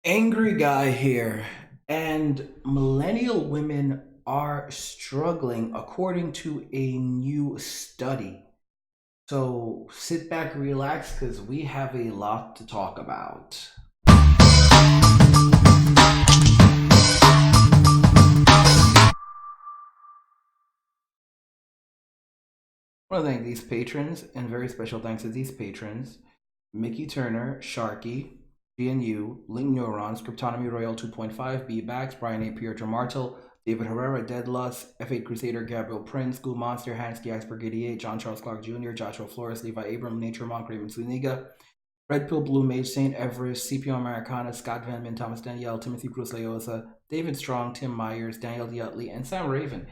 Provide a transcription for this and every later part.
Angry guy here. And millennial women are struggling according to a new study. So sit back, relax, because we have a lot to talk about. I want to thank these patrons, and very special thanks to these patrons: Mickey Turner, Sharky, GNU, Link Neurons, Cryptonomy Royal 2.5, B Bax, Brian A. Pietro Martel, David Herrera, Deadlust, F8 Crusader, Gabriel Prince, School Monster, Hansky, Iceberg 88, John Charles Clark Jr., Joshua Flores, Levi Abram, Nature Monk, Raven Suniga, Red Pill Blue Mage, Saint Everest, CPO Americana, Scott Van Min, Thomas Danielle, Timothy Bruce Leosa, David Strong, Tim Myers, Daniel Utley, and Sam Raven.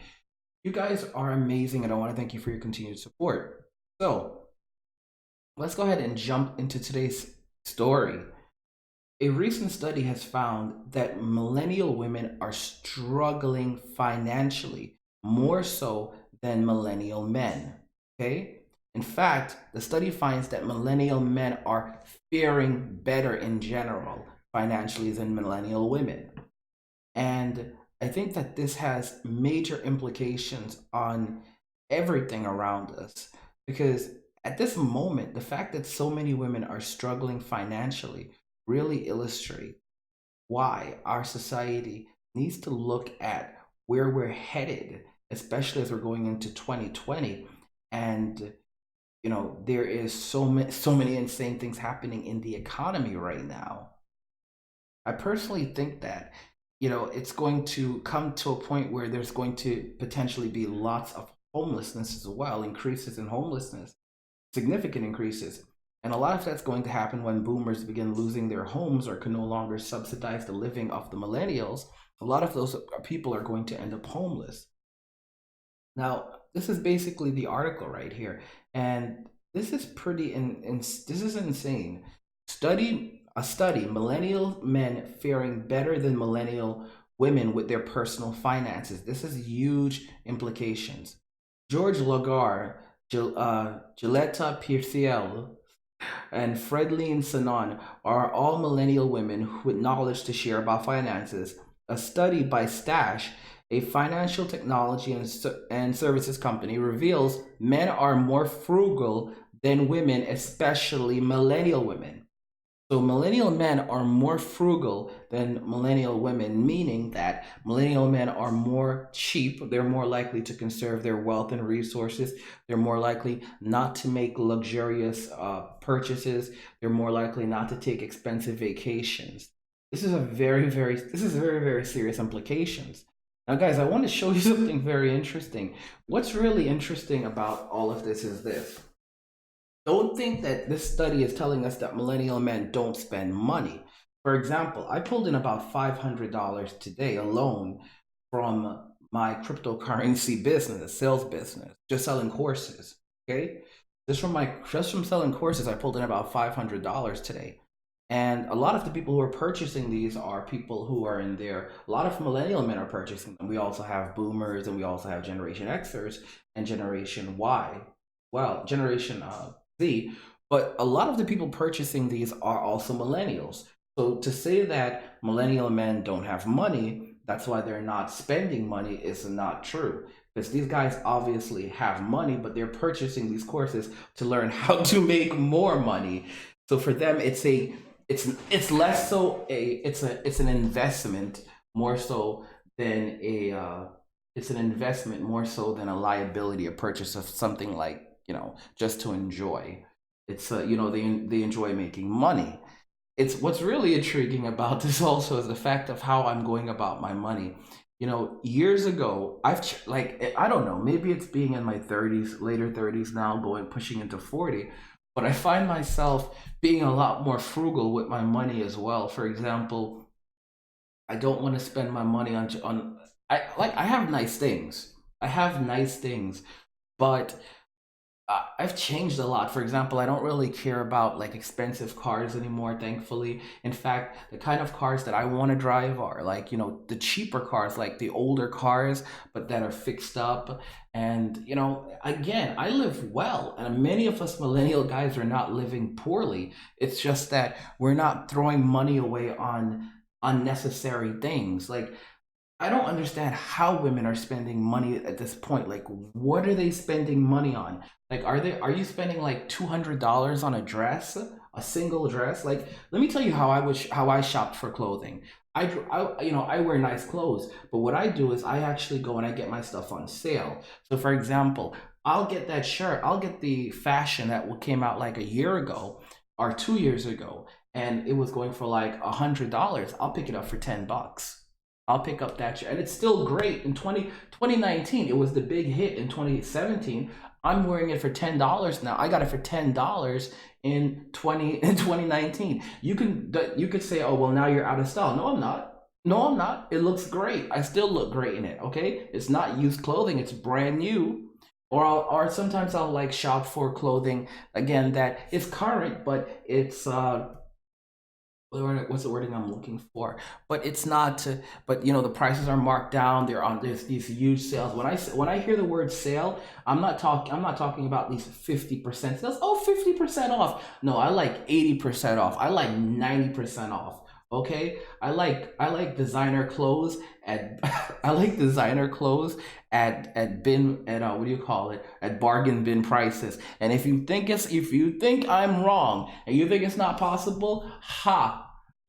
You guys are amazing, and I want to thank you for your continued support. So, let's go ahead and jump into today's story. A recent study has found that millennial women are struggling financially more so than millennial men. Okay? In fact, the study finds that millennial men are faring better in general financially than millennial women. And I think that this has major implications on everything around us because at this moment, the fact that so many women are struggling financially really illustrates why our society needs to look at where we're headed, especially as we're going into 2020. And there is so many insane things happening in the economy right now. I personally think that it's going to come to a point where there's going to potentially be lots of homelessness as well, increases in homelessness, significant increases. And a lot of that's going to happen when boomers begin losing their homes or can no longer subsidize the living of the millennials. A lot of those people are going to end up homeless. Now, this is basically the article right here, and this is this is insane. Study: millennial men faring better than millennial women with their personal finances. This has huge implications. George Lagar, Gilletta Pirciel, and Fredline Sanon are all millennial women with knowledge to share about finances. A study by Stash, a financial technology and services company, reveals men are more frugal than women, especially millennial women. So millennial men are more frugal than millennial women, meaning that millennial men are more cheap. They're more likely to conserve their wealth and resources. They're more likely not to make luxurious purchases. They're more likely not to take expensive vacations. This is very, very serious implications. Now, guys, I want to show you something very interesting. What's really interesting about all of this is this: don't think that this study is telling us that millennial men don't spend money. For example, I pulled in about $500 today alone from my cryptocurrency business, sales business, just selling courses. Okay, just from selling courses, I pulled in about $500 today. And a lot of the people who are purchasing these are people who are in there. A lot of millennial men are purchasing them. We also have boomers, and we also have Generation Xers and Generation Y. Well, Generation Z. But a lot of the people purchasing these are also millennials. So to say that millennial men don't have money, that's why they're not spending money, is not true. Because these guys obviously have money, but they're purchasing these courses to learn how to make more money. So for them, it's less so it's an investment more so than a it's an investment more so than a liability, a purchase of something like just to enjoy. It's they enjoy making money. It's what's really intriguing about this also is the fact of how I'm going about my money. Years ago, like I don't know, maybe it's being in my 30s, later 30s now, going pushing into 40, but I find myself being a lot more frugal with my money as well. For example, I don't want to spend my money on I have nice things. I have nice things, but I've changed a lot. For example, I don't really care about like expensive cars anymore, thankfully. In fact, the kind of cars that I want to drive are like, the cheaper cars, like the older cars, but that are fixed up. And, again, I live well, and many of us millennial guys are not living poorly. It's just that we're not throwing money away on unnecessary things. Like, I don't understand how women are spending money at this point. Like, what are they spending money on? Like, are you spending like $200 on a dress, a single dress? Like, let me tell you how I shopped for clothing. I wear nice clothes, but what I do is I actually go and I get my stuff on sale. So, for example, I'll get that shirt. I'll get the fashion that came out like a year ago or 2 years ago, and it was going for like $100. I'll pick it up for $10. I'll pick up that shirt. And it's still great. In 2019, it was the big hit. In 2017, I'm wearing it for $10 now. I got it for $10 in 2019. You could say, oh well, now you're out of style. No, I'm not. No, I'm not. It looks great. I still look great in it. Okay, it's not used clothing. It's brand new. Or sometimes I'll like shop for clothing again that is current, but it's what's the wording I'm looking for? But it's not. But the prices are marked down. There's these huge sales. When I hear the word sale, I'm not talking about these 50% sales. Oh, 50% off. No, I like 80% off. I like 90% off. Okay, I like designer clothes at I like designer clothes at bin at what do you call it, at bargain bin prices. And if you think I'm wrong and you think it's not possible,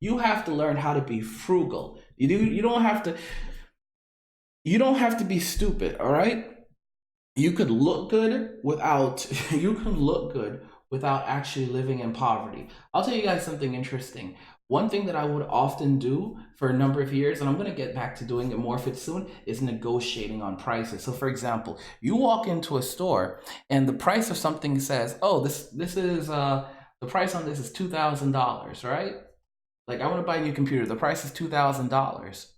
you have to learn how to be frugal. You don't have to be stupid, all right? You could look good without you can look good without actually living in poverty. I'll tell you guys something interesting. One thing that I would often do for a number of years, and I'm going to get back to doing it more if it's soon, is negotiating on prices. So, for example, you walk into a store and the price of something says, "Oh, this is the price on this is $2,000, right?" Like, I want to buy a new computer. The price is $2,000.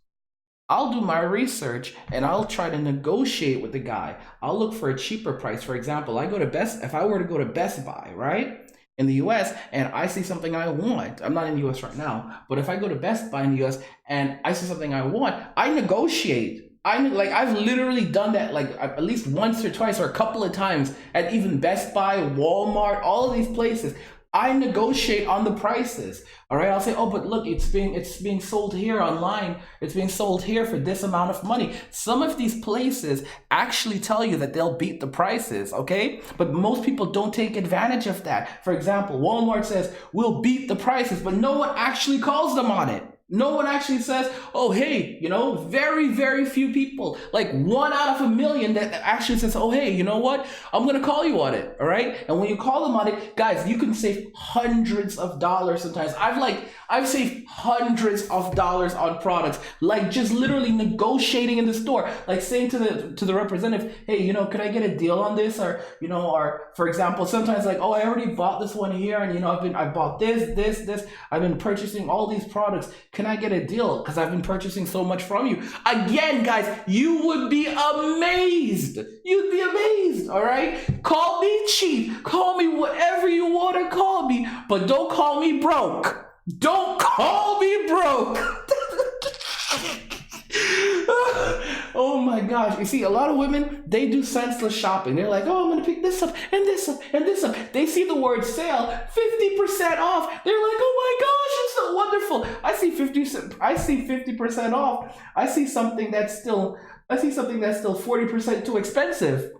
I'll do my research and I'll try to negotiate with the guy. I'll look for a cheaper price. For example, if I were to go to Best Buy, right? In the US, and I see something I want. I'm not in the US right now, but if I go to Best Buy in the US and I see something I want, I negotiate. I've literally done that like at least once or twice or a couple of times at even Best Buy, Walmart, all of these places. I negotiate on the prices. All right, I'll say, oh, but look, it's being sold here online. It's being sold here for this amount of money. Some of these places actually tell you that they'll beat the prices, okay? But most people don't take advantage of that. For example, Walmart says we'll beat the prices, but no one actually calls them on it. No one actually says, oh, hey, very, very few people, like 1 out of a million that actually says, oh, hey, you know what? I'm going to call you on it. All right. And when you call them on it, guys, you can save hundreds of dollars sometimes. I've saved hundreds of dollars on products, like just literally negotiating in the store, like saying to the representative, hey, could I get a deal on this? Or for example, sometimes like, oh, I already bought this one here. And, I bought this. I've been purchasing all these products. Can I get a deal? Because I've been purchasing so much from you. Again, guys, you would be amazed. You'd be amazed, all right? Call me cheap. Call me whatever you want to call me, but don't call me broke. Don't call me broke. Oh my gosh. You see, a lot of women, they do senseless shopping. They're like, oh, I'm going to pick this up and this up and this up. They see the word sale, 50% off. They're like, oh my gosh, it's so wonderful. I see 50% off. I see something that's still 40% too expensive.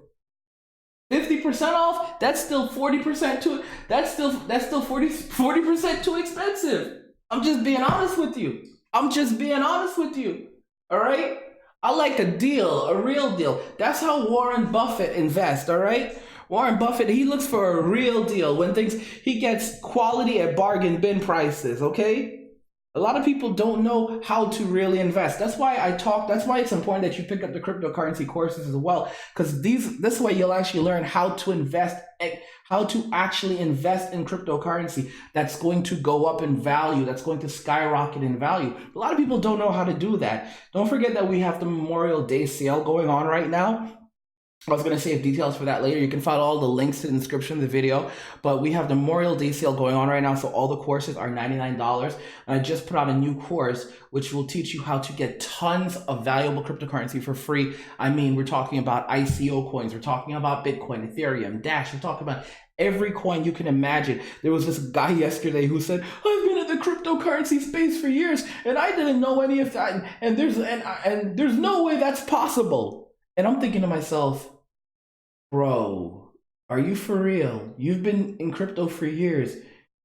50% off, that's still 40% too, that's still 40% too expensive. I'm just being honest with you. All right? I like a deal, a real deal. That's how Warren Buffett invests, all right? Warren Buffett, he looks for a real deal he gets quality at bargain bin prices, okay? A lot of people don't know how to really invest. That's why it's important that you pick up the cryptocurrency courses as well, because this way you'll actually learn how to actually invest in cryptocurrency that's going to go up in value, that's going to skyrocket in value. A lot of people don't know how to do that. Don't forget that we have the Memorial Day sale going on right now. I was going to save details for that later. You can find all the links in the description of the video. But we have the Memorial Day sale going on right now. So all the courses are $99. And I just put out a new course, which will teach you how to get tons of valuable cryptocurrency for free. I mean, we're talking about ICO coins. We're talking about Bitcoin, Ethereum, Dash. We're talking about every coin you can imagine. There was this guy yesterday who said, I've been at the cryptocurrency space for years, and I didn't know any of that. And there's no way that's possible. And I'm thinking to myself, bro, are you for real? You've been in crypto for years,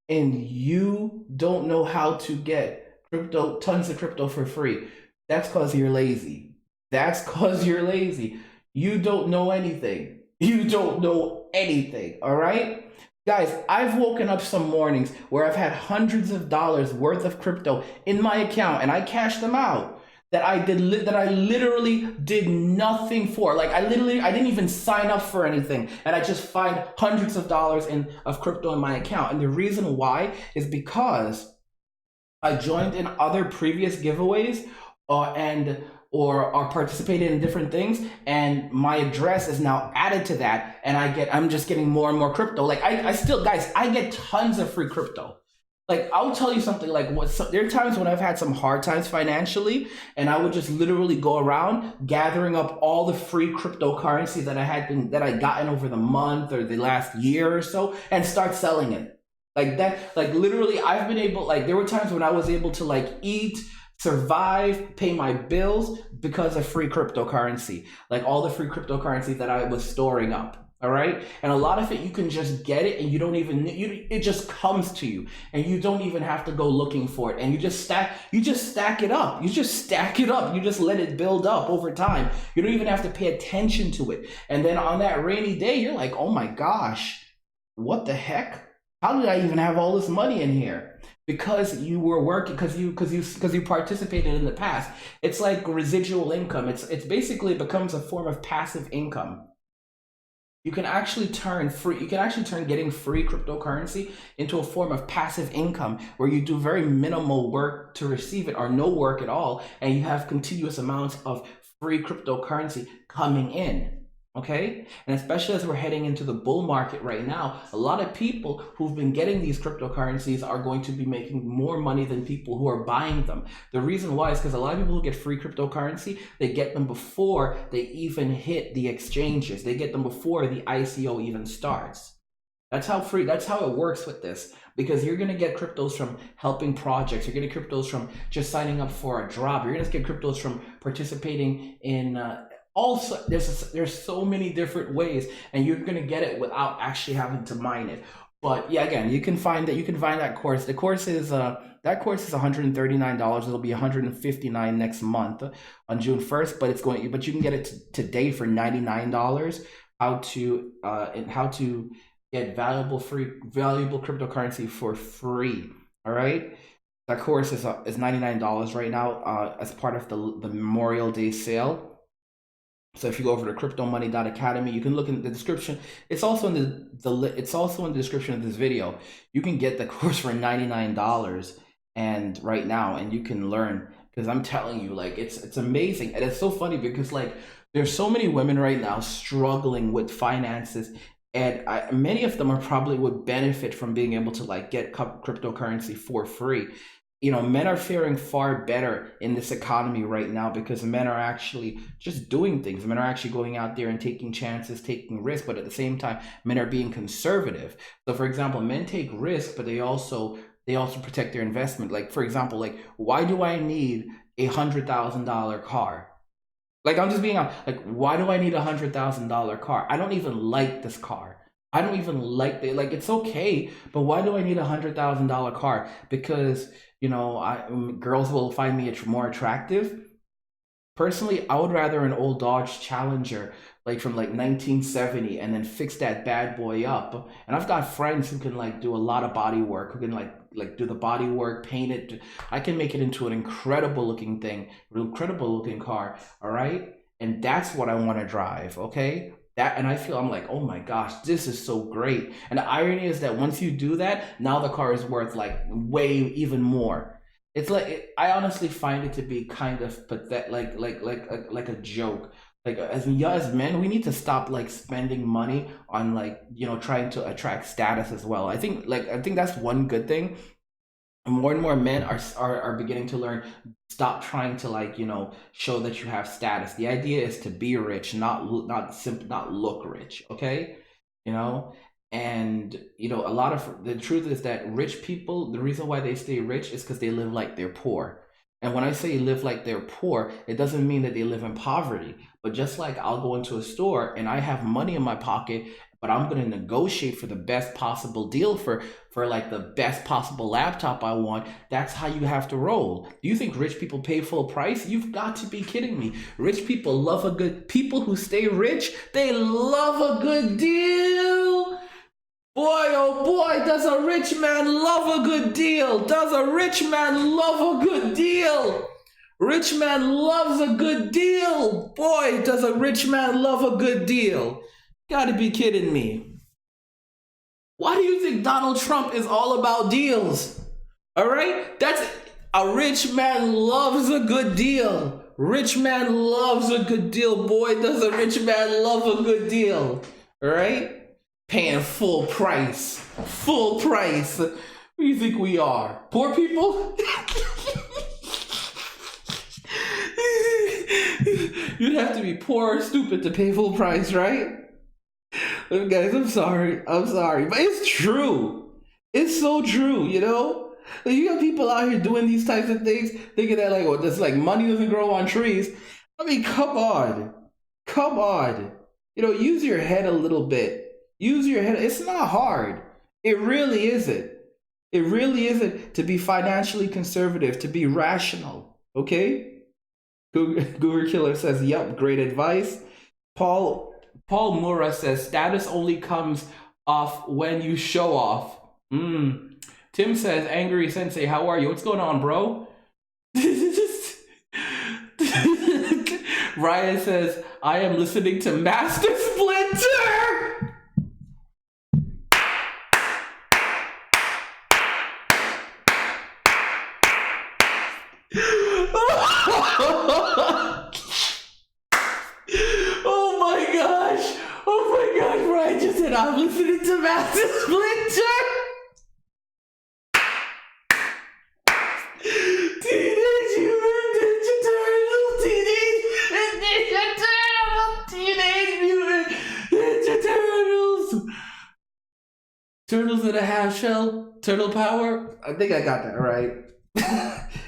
and you don't know how to get crypto, tons of crypto for free. That's because you're lazy. That's because you're lazy. You don't know anything. You don't know anything. All right? Guys, I've woken up some mornings where I've had hundreds of dollars worth of crypto in my account and I cashed them out. That I literally did nothing for. Like I didn't even sign up for anything, and I just find hundreds of dollars of crypto in my account. And the reason why is because I joined in other previous giveaways, or participated in different things, and my address is now added to that, and I'm just getting more and more crypto. Like I still, guys, I get tons of free crypto. Like I'll tell you something, like there are times when I've had some hard times financially, and I would just literally go around gathering up all the free cryptocurrency that I gotten over the month or the last year or so, and start selling it. Like that, like literally I've been able, like there were times when I was able to like eat, survive, pay my bills because of free cryptocurrency. Like all the free cryptocurrency that I was storing up. All right. And a lot of it, you can just get it, and you don't even, it just comes to you, and you don't even have to go looking for it. And you just stack it up. You just stack it up. You just let it build up over time. You don't even have to pay attention to it. And then on that rainy day, you're like, oh my gosh, what the heck? How did I even have all this money in here? Because you were working, because you participated in the past. It's like residual income. It's basically becomes a form of passive income. You can actually turn getting free cryptocurrency into a form of passive income where you do very minimal work to receive it, or no work at all, and you have continuous amounts of free cryptocurrency coming in. Okay? And especially as we're heading into the bull market right now, a lot of people who've been getting these cryptocurrencies are going to be making more money than people who are buying them. The reason why is because a lot of people who get free cryptocurrency, they get them before they even hit the exchanges. They get them before the ICO even starts. That's how it works with this, because you're going to get cryptos from helping projects. You're going to get cryptos from just signing up for a job. You're going to get cryptos from participating in also, there's so many different ways, and you're gonna get it without actually having to mine it. But yeah, again, you can find that course. The course is that course is $139. It'll be $159 next month on June 1st, but you can get it today for $99. How to get valuable cryptocurrency for free. All right. That course is $99 right now as part of the Memorial Day sale. So if you go over to cryptomoney.academy, you can look in the description. It's also in it's also in the description of this video. You can get the course for $99 and right now, and you can learn, because I'm telling you, like it's amazing. And it's so funny because like there's so many women right now struggling with finances, and many of them are probably would benefit from being able to like get cryptocurrency for free. Men are faring far better in this economy right now because men are actually just doing things. Men are actually going out there and taking chances, taking risks, but at the same time, men are being conservative. So for example, men take risks, but they also protect their investment. Like for example, like why do I need $100,000 car? Like I'm just being honest, like why do I need $100,000 car? I don't even like this car. I don't even like it. Like it's okay, but why do I need $100,000 car? Because girls will find me more attractive. Personally, I would rather an old Dodge Challenger, like from like 1970, and then fix that bad boy up. And I've got friends who can like do a lot of body work, who can like do the body work, paint it. I can make it into an incredible looking thing, incredible looking car. All right, and that's what I want to drive. Okay. And I feel, I'm like, oh my gosh, this is so great. And the irony is that once you do that, now the car is worth like way even more. It's like I honestly find it to be kind of pathetic, like a joke. Like as men, we need to stop like spending money on like trying to attract status as well. I think that's one good thing. More and more men are beginning to learn, stop trying to like show that you have status. The idea is to be rich, not look rich. Okay. And a lot of the truth is that rich people, the reason why they stay rich is because they live like they're poor. And when I say live like they're poor, it doesn't mean that they live in poverty. But just like I'll go into a store and I have money in my pocket, but I'm going to negotiate for the best possible deal for like the best possible laptop I want. That's how you have to roll. Do you think rich people pay full price? You've got to be kidding me. Rich people love a good, people who stay rich, they love a good deal. Boy, oh boy, does a rich man love a good deal? Does a rich man love a good deal? Rich man loves a good deal. Boy, does a rich man love a good deal. Gotta be kidding me. Why do you think Donald Trump is all about deals? All right? That's a rich man loves a good deal. Rich man loves a good deal. Boy, does a rich man love a good deal. All right? Paying full price. Full price. Who do you think we are? Poor people? You'd have to be poor or stupid to pay full price, right? Guys, I'm sorry. But it's true. It's so true, Like, you got people out here doing these types of things, thinking that, like, this, like, money doesn't grow on trees. I mean, come on. Come on. Use your head a little bit. Use your head. It's not hard. It really isn't. It really isn't to be financially conservative, to be rational. Okay? Cougar Killer says, yep, great advice. Paul Mura says, status only comes off when you show off. Tim says, Angry Sensei, how are you? What's going on, bro? Ryan says, I am listening to Master Splinter. Oh my gosh, Ryan just said, I'm listening to Master Splinter. Teenage Mutant Ninja Turtles. Teenage Mutant Ninja Turtles. Turtles in a half shell. Turtle power. I think I got that right.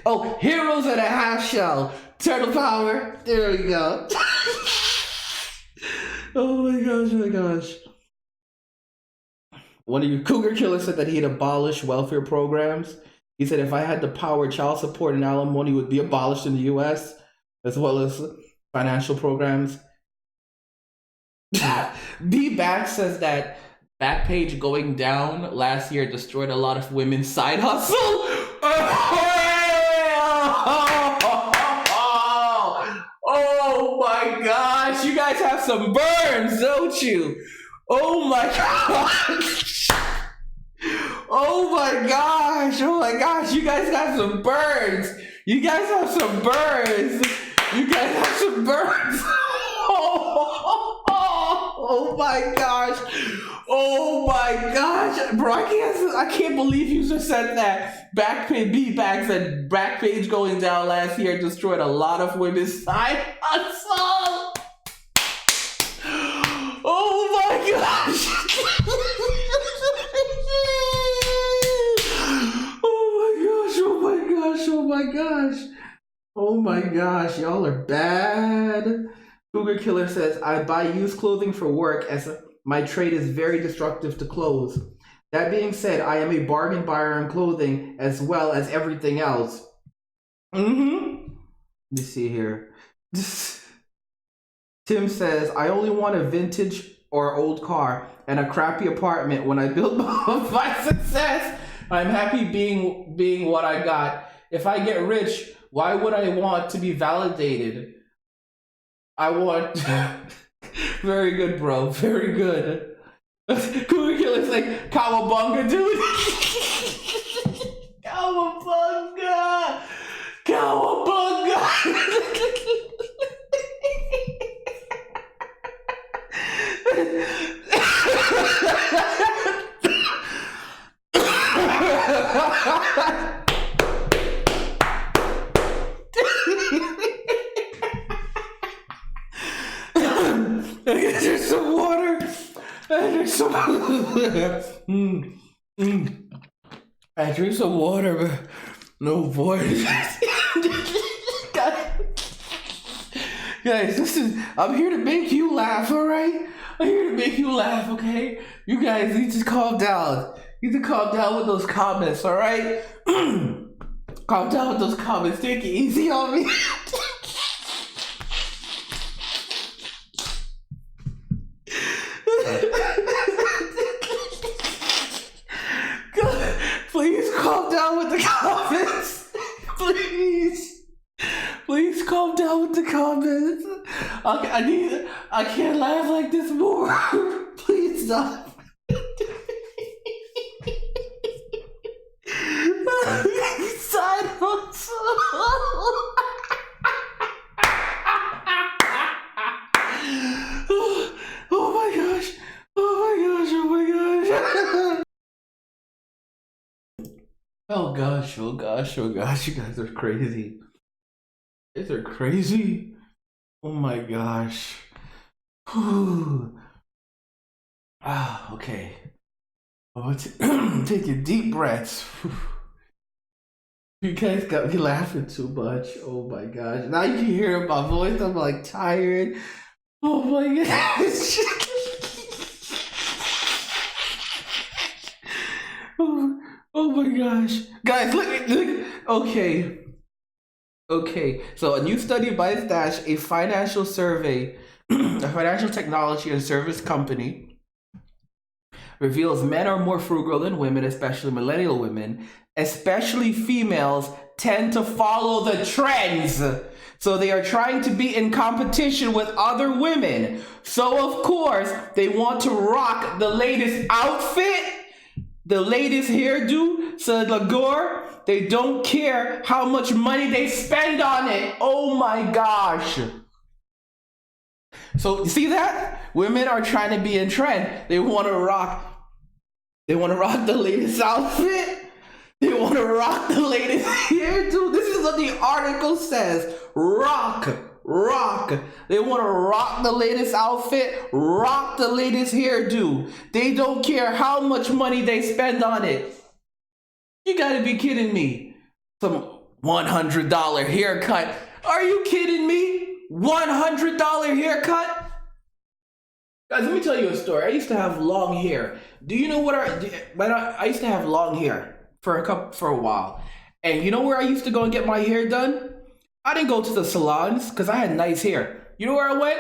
Oh, Heroes in a half shell. Turtle power. There we go. Oh my gosh. One of you, Cougar Killer, said that he'd abolish welfare programs. He said, if I had the power, child support and alimony would be abolished in the U.S., as well as financial programs. B-Back says that Backpage going down last year destroyed a lot of women's side hustle. Oh my gosh, you guys have some burns, don't you? Oh my gosh. Oh my gosh, you guys have some burns. You guys have some burns. Oh my gosh. Oh my gosh. Bro, I can't believe you just said that. Backpage B-Back said Backpage going down last year destroyed a lot of women's side hustle. Oh my gosh. Oh my gosh, y'all are bad. Cougar Killer says, I buy used clothing for work as my trade is very destructive to clothes. That being said, I am a bargain buyer in clothing as well as everything else. Let me see here. Tim says, I only want a vintage or old car and a crappy apartment when I build my success. I'm happy being what I got. If I get rich, why would I want to be validated? I want... Very good, bro. Very good. Cougar Killer's like, Cowabunga, dude. Cowabunga. There's some water. I drink some. I drink some water, but no voice. Guys, I'm here to make you laugh, alright? I'm here to make you laugh, okay? You guys need to calm down. You need to calm down with those comments, alright? Calm down with those comments. Take it easy on me. Please calm down with the comments. Please calm down with the comments. I can't laugh like this more. Please stop. Silence. Oh my gosh. Oh my gosh. Oh my gosh. Oh gosh. Oh gosh. Oh gosh. You guys are crazy. You guys are crazy. Oh my gosh. Okay. Taking deep breaths. You guys got me laughing too much. Oh my gosh. Now you can hear my voice. I'm like tired. Oh my gosh. Oh my gosh. Guys, look. Okay. So a new study by Stash, a financial survey, a financial technology and service company, reveals men are more frugal than women, especially millennial women. Especially females tend to follow the trends. So they are trying to be in competition with other women. So of course, they want to rock the latest outfit, the latest hairdo, so Lagore, they don't care how much money they spend on it. Oh my gosh. So you see that? Women are trying to be in trend. They want to rock the latest outfit. They want to rock the latest hairdo. This is what the article says. Rock. They want to rock the latest outfit, rock the latest hairdo. They don't care how much money they spend on it. You gotta be kidding me. Some $100 haircut. Are you kidding me? $100 haircut? Guys, let me tell you a story. I used to have long hair. Do you know what I used to have long hair for a while. And you know where I used to go and get my hair done? I didn't go to the salons because I had nice hair. You know where I went?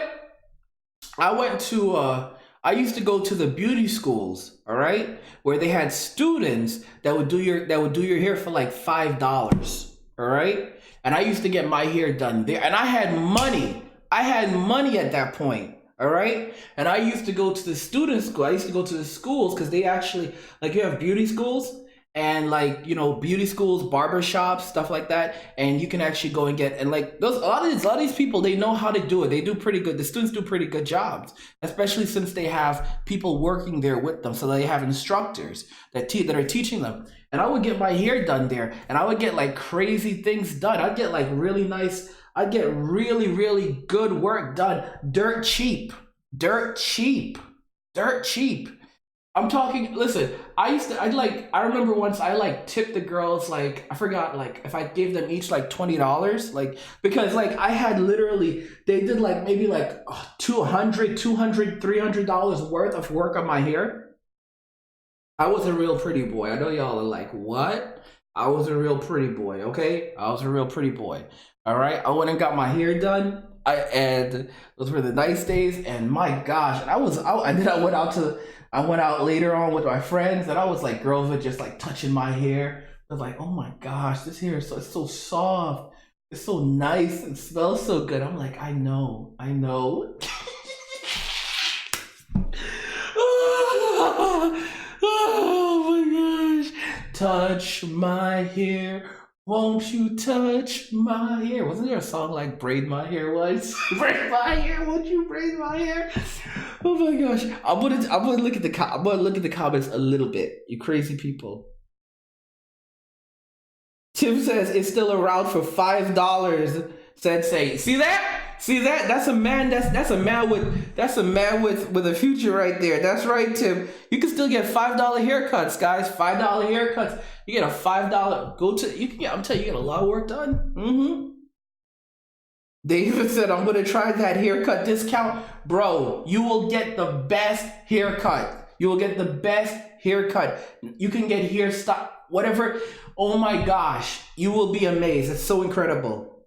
I used to go to the beauty schools, all right? Where they had students that would do your hair for like $5, all right? And I used to get my hair done there. And I had money. At that point. All right. And I used to go to the student school. I used to go to the schools because they actually, like, you have beauty schools and, like, you know, beauty schools, barber shops, stuff like that. And you can actually go and get, and like a lot of these people, they know how to do it. They do pretty good. The students do pretty good jobs, especially since they have people working there with them. So they have instructors that are teaching them. And I would get my hair done there and I would get like crazy things done. I'd get like really nice. I'd get really, really good work done. Dirt cheap. I'm talking, listen, I remember once I tipped the girls, like, I forgot, like, if I gave them each like $20, like, because like I had literally, they did like maybe like $200, $300 worth of work on my hair. I was a real pretty boy. I know y'all are like, what? I was a real pretty boy, okay? I was a real pretty boy. All right, I went and got my hair done. And those were the nice days. And my gosh, and then I went out later on with my friends, and I was like, girls were just like touching my hair. I was like, oh my gosh, this hair is so soft. It's so nice and smells so good. I'm like, I know. Oh my gosh, touch my hair. Won't you touch my hair? Wasn't there a song like Braid My Hair once? Braid my hair, won't you braid my hair? Oh my gosh. I'm gonna look at the comments a little bit. You crazy people. Tim says it's still around for $5. Sensei. See that? See that? That's a man. That's a man with a future right there. That's right, Tim. You can still get $5 haircuts, guys. $5 haircuts. You get a $5. Go to you can get. I'm telling you, you get a lot of work done. They even said, I'm gonna try that haircut discount, bro. You will get the best haircut. You will get the best haircut. You can get hair style, whatever. Oh my gosh, you will be amazed. It's so incredible.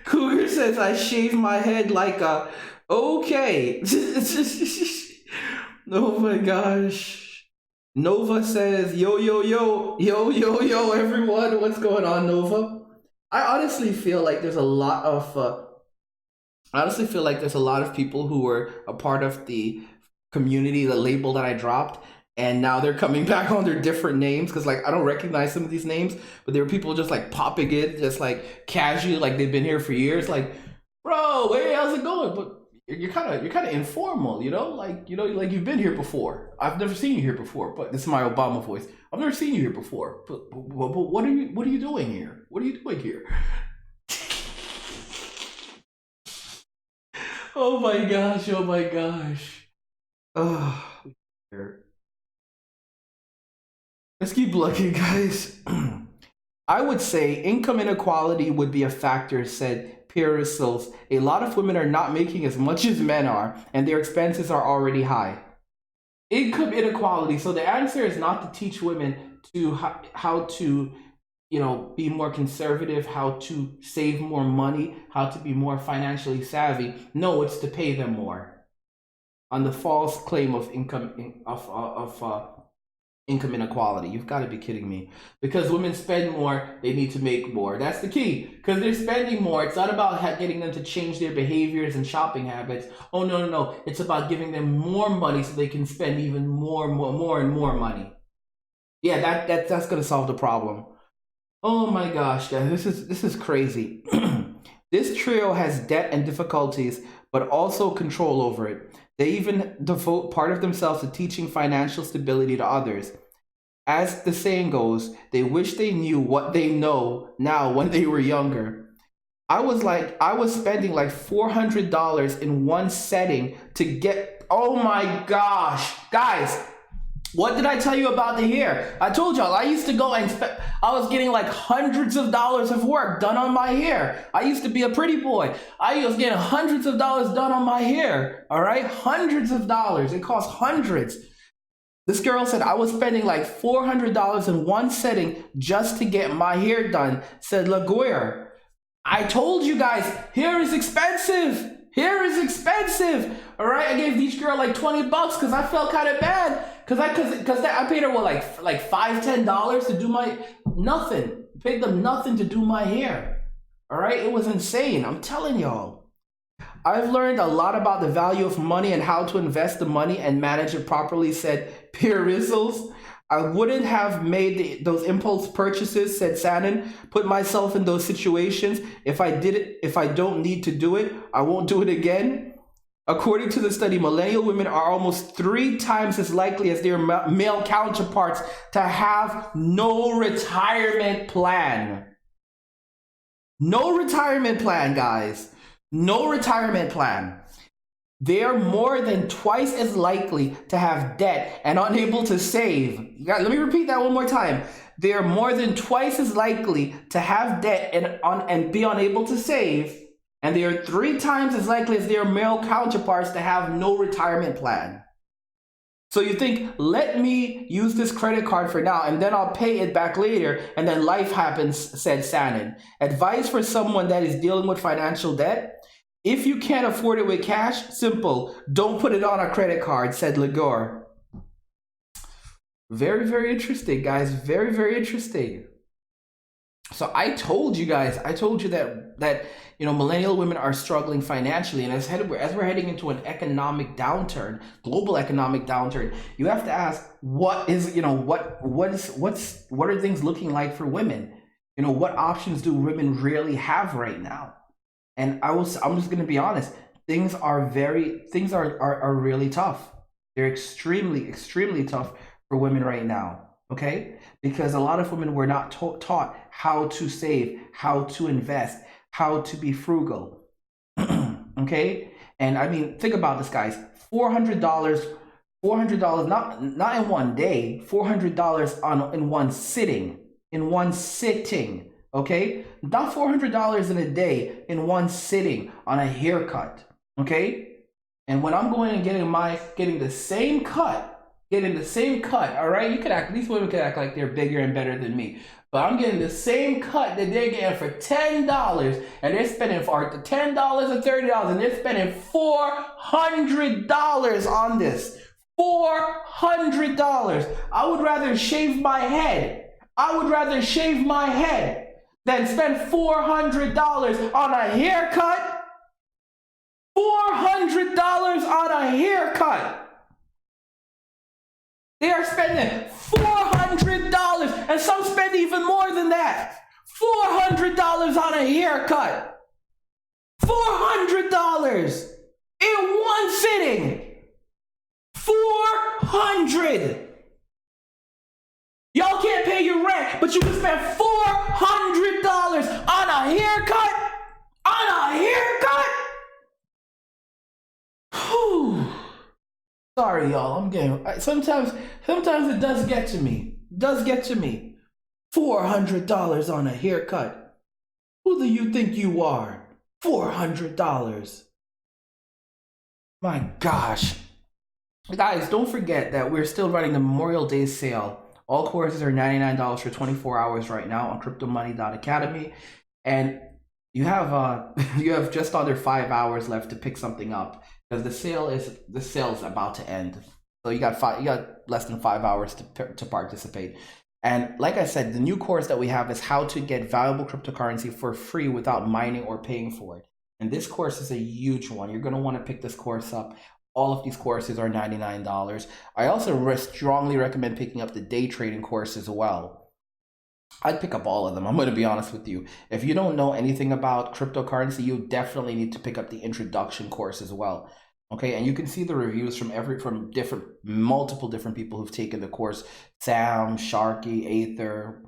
Cougar says, I shave my head like a, okay. Oh my gosh. Nova says, yo, yo, yo, yo, yo, yo, everyone. What's going on, Nova? I honestly feel like there's a lot of, people who were a part of the community, the label that I dropped, and now they're coming back under different names because like I don't recognize some of these names, but there were people just like popping in, just like casually, like they've been here for years, like, bro, hey, how's it going? But you're kind of informal, like you've been here before. I've never seen you here before, but this is my Obama voice. I've never seen you here before, but what are you doing here? What are you doing here? Oh my gosh! Oh my gosh! Oh, let's keep looking, guys. I would say income inequality would be a factor, said Pierre Sills. A lot of women are not making as much as men are, and their expenses are already high. Income inequality. So the answer is not to teach women to how to, be more conservative, how to save more money, how to be more financially savvy. No, it's to pay them more. On the false claim of income inequality. You've got to be kidding me. Because women spend more, they need to make more. That's the key. Because they're spending more. It's not about getting them to change their behaviors and shopping habits. Oh, no. It's about giving them more money so they can spend even more and more money. Yeah, that's going to solve the problem. Oh my gosh, guys, this is crazy. This trio has debt and difficulties, but also control over it. They even devote part of themselves to teaching financial stability to others. As the saying goes, they wish they knew what they know now when they were younger. I was spending like $400 in one setting to get, oh my gosh, guys, what did I tell you about the hair? I told y'all, I used to go and I was getting like hundreds of dollars of work done on my hair. I used to be a pretty boy. I was getting hundreds of dollars done on my hair. All right, hundreds of dollars. It cost hundreds. This girl said I was spending like $400 in one setting just to get my hair done. Said LaGuerre, I told you guys, hair is expensive. Hair is expensive. All right, I gave each girl like $20 because I felt kind of bad. Cause I paid her like $5-10 to do my nothing. Paid them nothing to do my hair. All right, it was insane. I'm telling y'all. I've learned a lot about the value of money and how to invest the money and manage it properly, said Pierre Rizzles. I wouldn't have made those impulse purchases, said Shannon. Put myself in those situations. If I don't need to do it, I won't do it again. According to the study, millennial women are almost 3 times as likely as their male counterparts to have no retirement plan. No retirement plan, guys. No retirement plan. They are more than twice as likely to have debt and unable to save. Let me repeat that one more time. They are more than twice as likely to have debt and be unable to save. And they are 3 times as likely as their male counterparts to have no retirement plan. So you think, let me use this credit card for now and then I'll pay it back later and then life happens, said Shannon. Advice for someone that is dealing with financial debt? If you can't afford it with cash, simple, don't put it on a credit card, said Ligor. Very, very interesting, guys. Very, very interesting. So I told you that millennial women are struggling financially, and as we're heading into an economic downturn, global economic downturn, you have to ask what are things looking like for women? What options do women really have right now? And I'm just going to be honest, things are really tough. They're extremely, extremely tough for women right now. Okay, because a lot of women were not taught how to save, how to invest, how to be frugal. Okay, and I mean, think about this, guys. $400, $400, not in one day. $400 on in one sitting, Okay, not $400 in a day, in one sitting on a haircut. Okay, and when I'm going and getting the same cut, all right, you could act, these women could act like they're bigger and better than me, but I'm getting the same cut that they're getting for $10, and they're spending for $10 or $30, and they're spending $400 on this. $400. I would rather shave my head. Than spend $400 on a haircut. $400 on a haircut. They are spending $400, and some spend even more than that. $400 on a haircut. $400 in one sitting. $400. Y'all can't pay your rent, but you can spend $400 on a haircut. Whew. Sorry, y'all. I'm getting. Sometimes it does get to me. $400 on a haircut. Who do you think you are? $400. My gosh. Guys, don't forget that we're still running the Memorial Day sale. All courses are $99 for 24 hours right now on cryptomoney.academy. And you have just under 5 hours left to pick something up, because the sale is about to end. So you got less than 5 hours to participate. And like I said, the new course that we have is how to get valuable cryptocurrency for free without mining or paying for it. And this course is a huge one. You're going to want to pick this course up. All of these courses are $99. I also strongly recommend picking up the day trading course as well. I'd pick up all of them. I'm going to be honest with you. If you don't know anything about cryptocurrency, you definitely need to pick up the introduction course as well. Okay, and you can see the reviews from multiple different people who've taken the course. Sam, Sharky, Aether,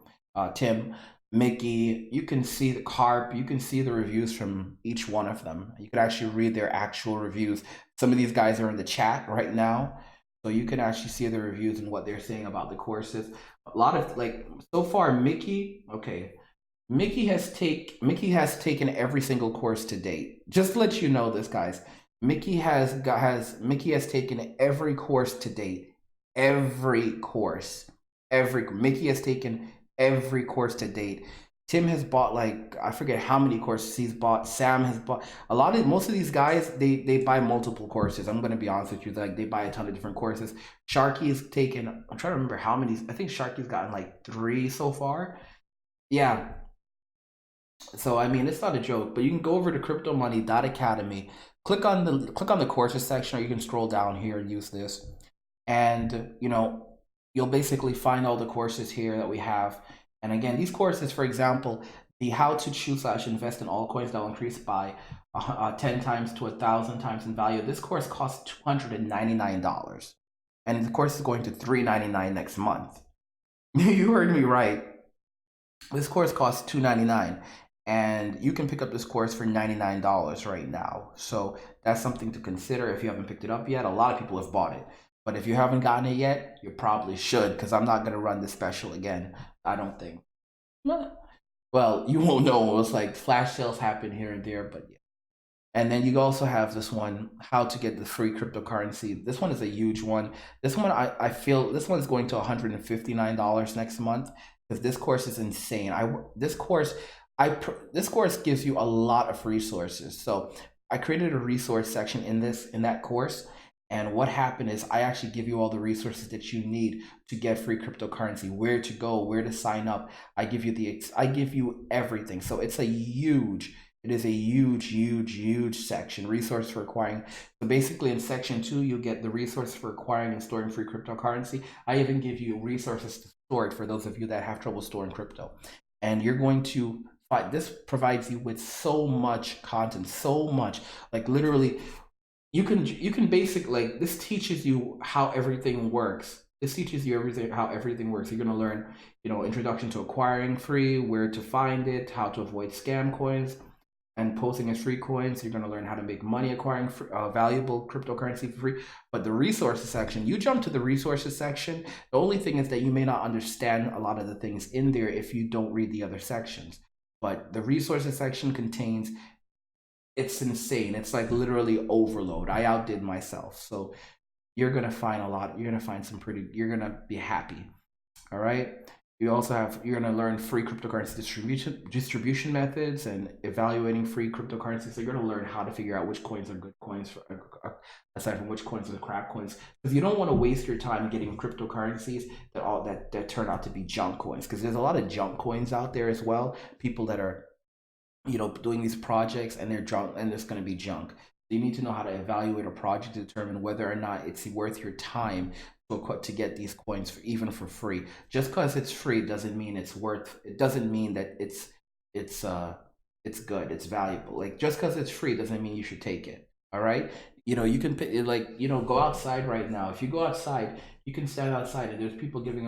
Tim, Mickey. You can see the Carp. You can see the reviews from each one of them. You can actually read their actual reviews. Some of these guys are in the chat right now, so you can actually see the reviews and what they're saying about the courses. A lot of, like, so far, Mickey has taken every single course to date. Just to let you know this, guys. Mickey has taken every course to date. Mickey has taken every course to date. Tim has bought, like, I forget how many courses he's bought. Sam has bought most of these guys, they buy multiple courses. I'm going to be honest with you. Like, they buy a ton of different courses. Sharky's taken, I'm trying to remember how many. I think Sharky's gotten like 3 so far. Yeah. So, I mean, it's not a joke, but you can go over to cryptomoney.academy, click on the courses section, or you can scroll down here and use this. And, you'll basically find all the courses here that we have. And again, these courses, for example, the how to choose/invest in altcoins that will increase by 10 times to 1,000 times in value. This course costs $299. And the course is going to $399 next month. You heard me right. This course costs $299. And you can pick up this course for $99 right now. So that's something to consider if you haven't picked it up yet. A lot of people have bought it. But if you haven't gotten it yet, you probably should, because I'm not going to run this special again. I don't think. Well, you won't know. It's like flash sales happen here and there, but yeah. And then you also have this one, how to get the free cryptocurrency. This one is a huge one. This one, I feel, this one is going to $159 next month, because this course is insane. This course gives you a lot of resources. So I created a resource section in that course. And what happened is I actually give you all the resources that you need to get free cryptocurrency, where to go, where to sign up. I give you everything. So it is a huge section, resource for acquiring. So basically in section 2, you get the resource for acquiring and storing free cryptocurrency. I even give you resources to store it for those of you that have trouble storing crypto. And you're going to find, this provides you with so much content, so much, like literally, you can basically, like, this teaches you how everything works. How everything works. You're going to learn, introduction to acquiring free, where to find it, how to avoid scam coins. and posting as free coins. You're going to learn how to make money acquiring valuable cryptocurrency for free. But the resources section, you jump to the resources section. The only thing is that you may not understand a lot of the things in there if you don't read the other sections. But the resources section contains, it's insane. It's like literally overload. I outdid myself. So you're going to find a lot. You're going to find some pretty, you're going to be happy. All right. You also have, you're going to learn free cryptocurrency distribution methods and evaluating free cryptocurrencies. So you're going to learn how to figure out which coins are good coins for, aside from which coins are crap coins. Because you don't want to waste your time getting cryptocurrencies that turn out to be junk coins. Because there's a lot of junk coins out there as well. People that are, doing these projects and they're junk, and it's going to be junk. You need to know how to evaluate a project to determine whether or not it's worth your time to get these coins even for free. Just because it's free doesn't mean it's worth. It doesn't mean that it's good. It's valuable. Like, just because it's free doesn't mean you should take it. All right. You can go outside right now. If you go outside, you can stand outside and there's people giving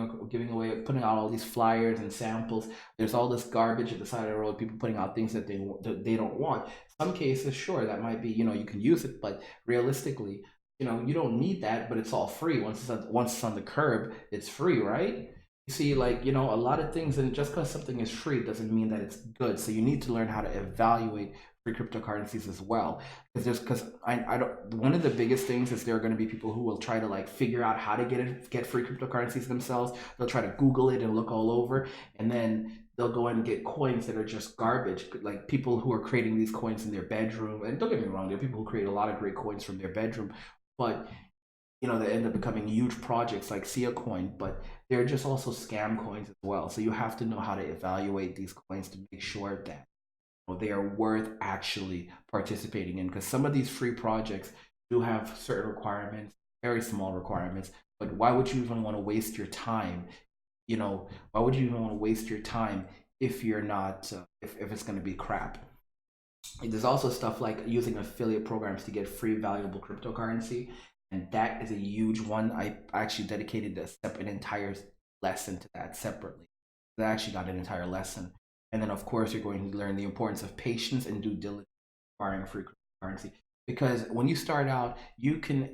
away, putting out all these flyers and samples. There's all this garbage at the side of the road. People putting out things that they don't want. Some cases, sure, that might be, you can use it, but realistically, you don't need that. But it's all free. Once it's on the curb, it's free, right? You see, a lot of things, and just because something is free doesn't mean that it's good. So you need to learn how to evaluate free cryptocurrencies as well. Because I don't, one of the biggest things is there are going to be people who will try to figure out how to get free cryptocurrencies themselves. They'll try to Google it and look all over, and then they'll go and get coins that are just garbage. Like people who are creating these coins in their bedroom, and don't get me wrong, there are people who create a lot of great coins from their bedroom, but they end up becoming huge projects like Sia Coin, but they're just also scam coins as well. So you have to know how to evaluate these coins to make sure that they are worth actually participating in, because some of these free projects do have certain requirements, very small requirements. But why would you even want to waste your time? Why would you even want to waste your time if you're not if it's going to be crap? There's also stuff like using affiliate programs to get free valuable cryptocurrency, and that is a huge one. I actually dedicated an entire lesson to that separately. I actually got an entire lesson. And then, of course, you're going to learn the importance of patience and due diligence acquiring free cryptocurrency. Because when you start out, you can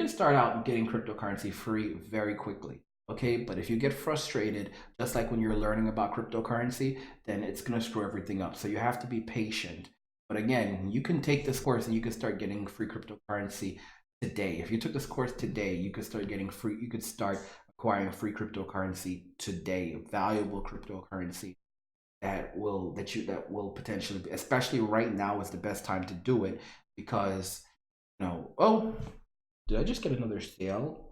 start out getting cryptocurrency free very quickly. Okay, but if you get frustrated, just like when you're learning about cryptocurrency, then it's going to screw everything up. So you have to be patient. But again, you can take this course and you can start getting free cryptocurrency today. If you took this course today, you could start getting free. You could start acquiring free cryptocurrency today, valuable cryptocurrency that will potentially be, especially right now is the best time to do it, because oh, did I just get another sale?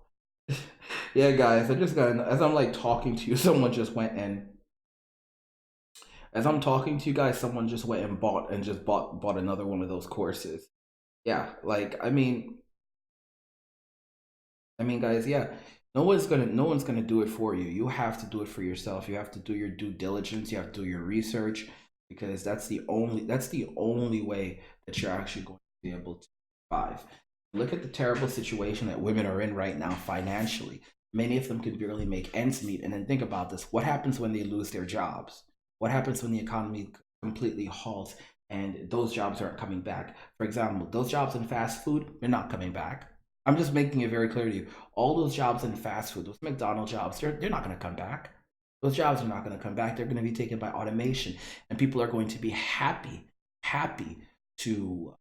Yeah, guys, I just got, as I'm talking to you, someone just went and, as I'm talking to you guys, someone just went and bought another one of those courses. Yeah, guys, yeah. No one's gonna do it for you. You have to do it for yourself. You have to do your due diligence. You have to do your research, because that's the only way that you're actually going to be able to survive. Look at the terrible situation that women are in right now financially. Many of them can barely make ends meet. And then think about this. What happens when they lose their jobs? What happens when the economy completely halts and those jobs aren't coming back? For example, those jobs in fast food, they're not coming back. I'm just making it very clear to you. All those jobs in fast food, those McDonald's jobs, they're not going to come back. Those jobs are not going to come back. They're going to be taken by automation, and people are going to be happy to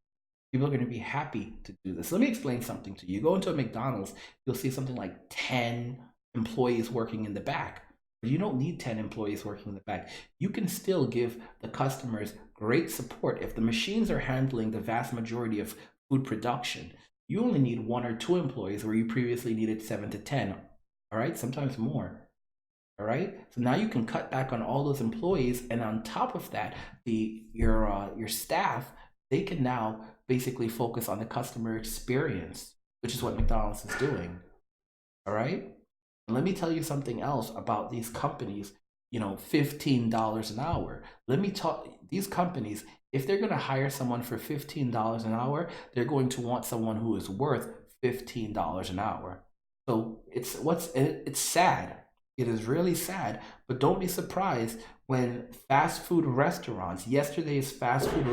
people are going to be happy to do this. Let me explain something to you. You go into a McDonald's, you'll see something like 10 employees working in the back. But you don't need 10 employees working in the back. You can still give the customers great support. If the machines are handling the vast majority of food production, you only need 1 or 2 employees where you previously needed 7 to 10. All right, sometimes more. All right, so now you can cut back on all those employees, and on top of that, your staff, they can now basically focus on the customer experience, which is what McDonald's is doing. All right, and let me tell you something else about these companies. $15 an hour. Let me talk. These companies, if they're going to hire someone for $15 an hour, they're going to want someone who is worth $15 an hour. So it's sad. It is really sad, but don't be surprised when fast food restaurants, yesterday's fast food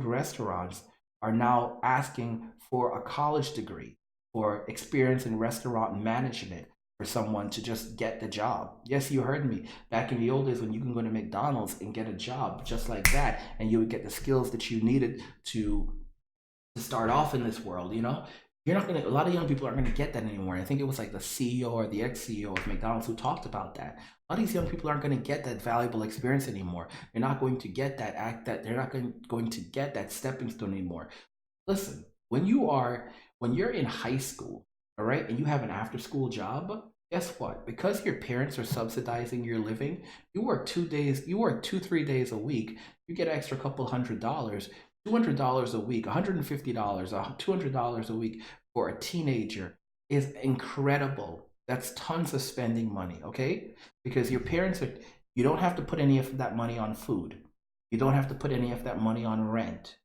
restaurants are now asking for a college degree for experience in restaurant management for someone to just get the job. Yes, you heard me. Back in the old days when you can go to McDonald's and get a job just like that, and you would get the skills that you needed to start off in this world, you're not gonna. A lot of young people aren't gonna get that anymore. I think it was like the CEO or the ex-CEO of McDonald's who talked about that. A lot of these young people aren't gonna get that valuable experience anymore. They're not going to get that act that they're not going to get that stepping stone anymore. Listen, when you're in high school, all right, and you have an after school job, guess what? Because your parents are subsidizing your living, you work 2, 3 days a week, you get an extra couple $100, $200 a week, $150, $200 a week for a teenager is incredible. That's tons of spending money, okay? Because you don't have to put any of that money on food. You don't have to put any of that money on rent.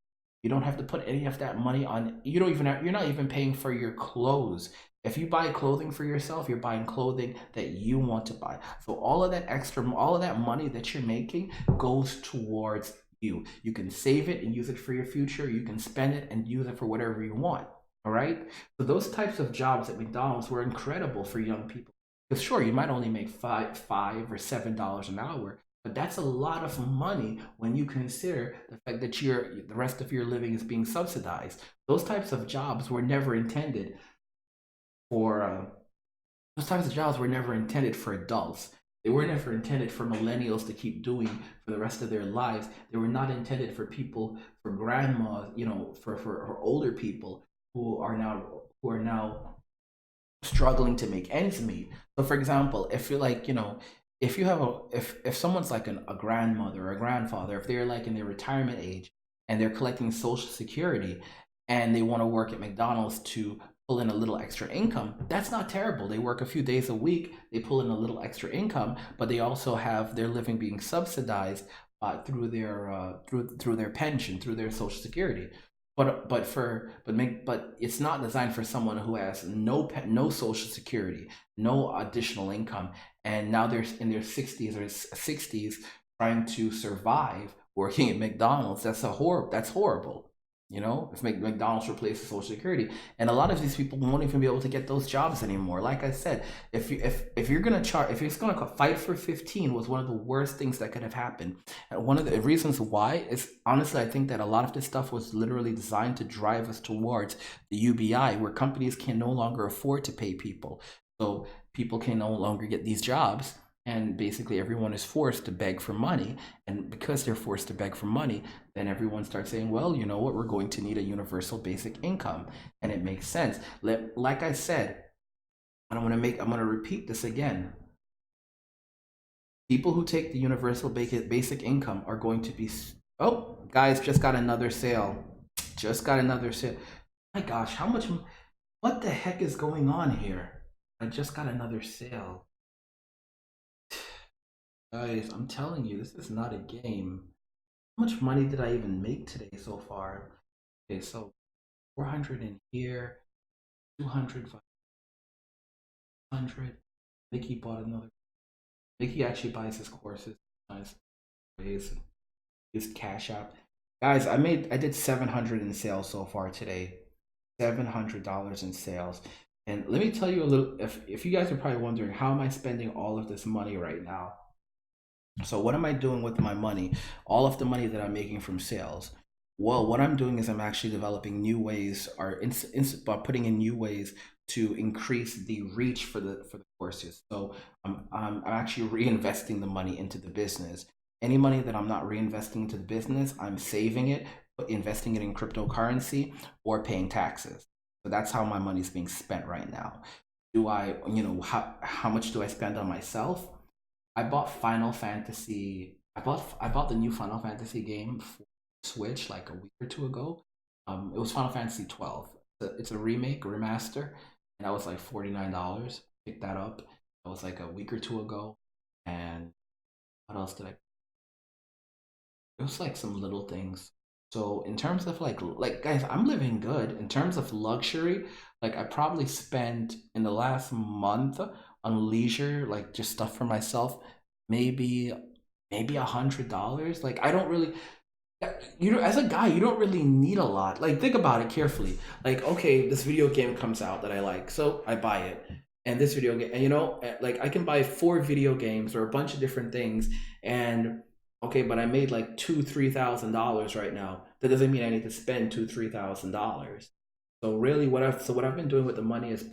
You don't have to put any of that money on, you're not even paying for your clothes. If you buy clothing for yourself, you're buying clothing that you want to buy. So all of that money that you're making goes towards you. You can save it and use it for your future. You can spend it and use it for whatever you want. All right. So those types of jobs at McDonald's were incredible for young people. Because sure, you might only make $5 or $7 an hour, but that's a lot of money when you consider the fact that the rest of your living is being subsidized. Those types of jobs were never intended for those types of jobs were never intended for adults. They were never intended for millennials to keep doing for the rest of their lives. They were not intended for people, for grandmas, for older people who are now struggling to make ends meet. So, for example, if you're like, if you have if someone's like a grandmother or a grandfather, if they're like in their retirement age and they're collecting Social Security and they want to work at McDonald's to pull in a little extra income, that's not terrible. They work a few days a week, they pull in a little extra income, but they also have their living being subsidized through their pension, through their Social Security. But it's not designed for someone who has no Social Security, no additional income, and now they're in their 60s trying to survive working at McDonald's. That's horrible. If McDonald's replaces Social Security, and a lot of these people won't even be able to get those jobs anymore. Like I said, if you're gonna fight for 15 was one of the worst things that could have happened. And one of the reasons why is honestly, I think that a lot of this stuff was literally designed to drive us towards the UBI, where companies can no longer afford to pay people, so people can no longer get these jobs, and basically everyone is forced to beg for money. And because they're forced to beg for money, then everyone starts saying, well, you know what, we're going to need a universal basic income. And it makes sense. Like I said, and I'm going to repeat this again. People who take the universal basic income are going to be, oh, guys, just got another sale. My gosh, what the heck is going on here? I just got another sale. Guys, I'm telling you, this is not a game. How much money did I even make today so far? Okay, so 400 in here, 200, 500. Mickey bought another. Mickey actually buys his courses. Nice ways. His Cash App. Guys, I did 700 in sales so far today. $700 in sales. And let me tell you a little, if you guys are probably wondering, how am I spending all of this money right now? So what am I doing with my money? All of the money that I'm making from sales. Well, what I'm doing is I'm actually developing new ways, or putting in new ways to increase the reach for the courses. So I'm actually reinvesting the money into the business. Any money that I'm not reinvesting into the business, I'm saving it, investing it in cryptocurrency, or paying taxes. So that's how my money is being spent right now. How much do I spend on myself? I bought Final Fantasy. I bought the new Final Fantasy game for Switch like a week or two ago. It was Final Fantasy 12. It's a remake, a remaster, and that was like $49. Picked that up. That was like a week or two ago. And what else did I? It was like some little things. So in terms of like guys, I'm living good. In terms of luxury, like I probably spent in the last month on leisure, like just stuff for myself, maybe $100. Like I don't really, you know, as a guy, you don't really need a lot. Like think about it carefully. Like okay, this video game comes out that I like, so I buy it. And this video game, and you know, like I can buy 4 video games or a bunch of different things, and okay, but I made like $2,000-3,000 right now. That doesn't mean I need to spend $2,000-3,000. So really, what I've been doing with the money is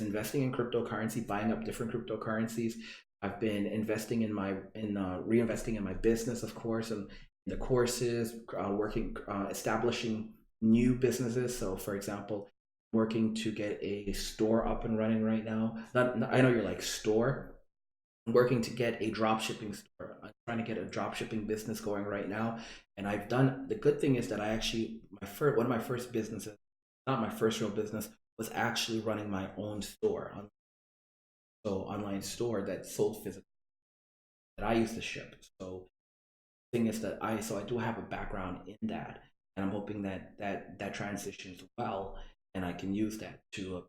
investing in cryptocurrency, buying up different cryptocurrencies. I've been investing in reinvesting in my business, of course, and the courses, working, establishing new businesses. So, for example, working to get a store up and running right now. I know you're like store. I'm working to get a drop shipping store. I'm trying to get a drop shipping business going right now. And I've done the good thing is that I actually one of my first businesses, not my first real business, was actually running my own store, so online store that sold physical that I used to ship. So thing is that I do have a background in that, and I'm hoping that transitions well, and I can use that to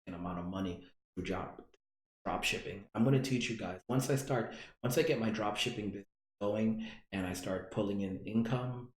an amount of money through drop shipping. I'm going to teach you guys once I get my drop shipping business going and I start pulling in income.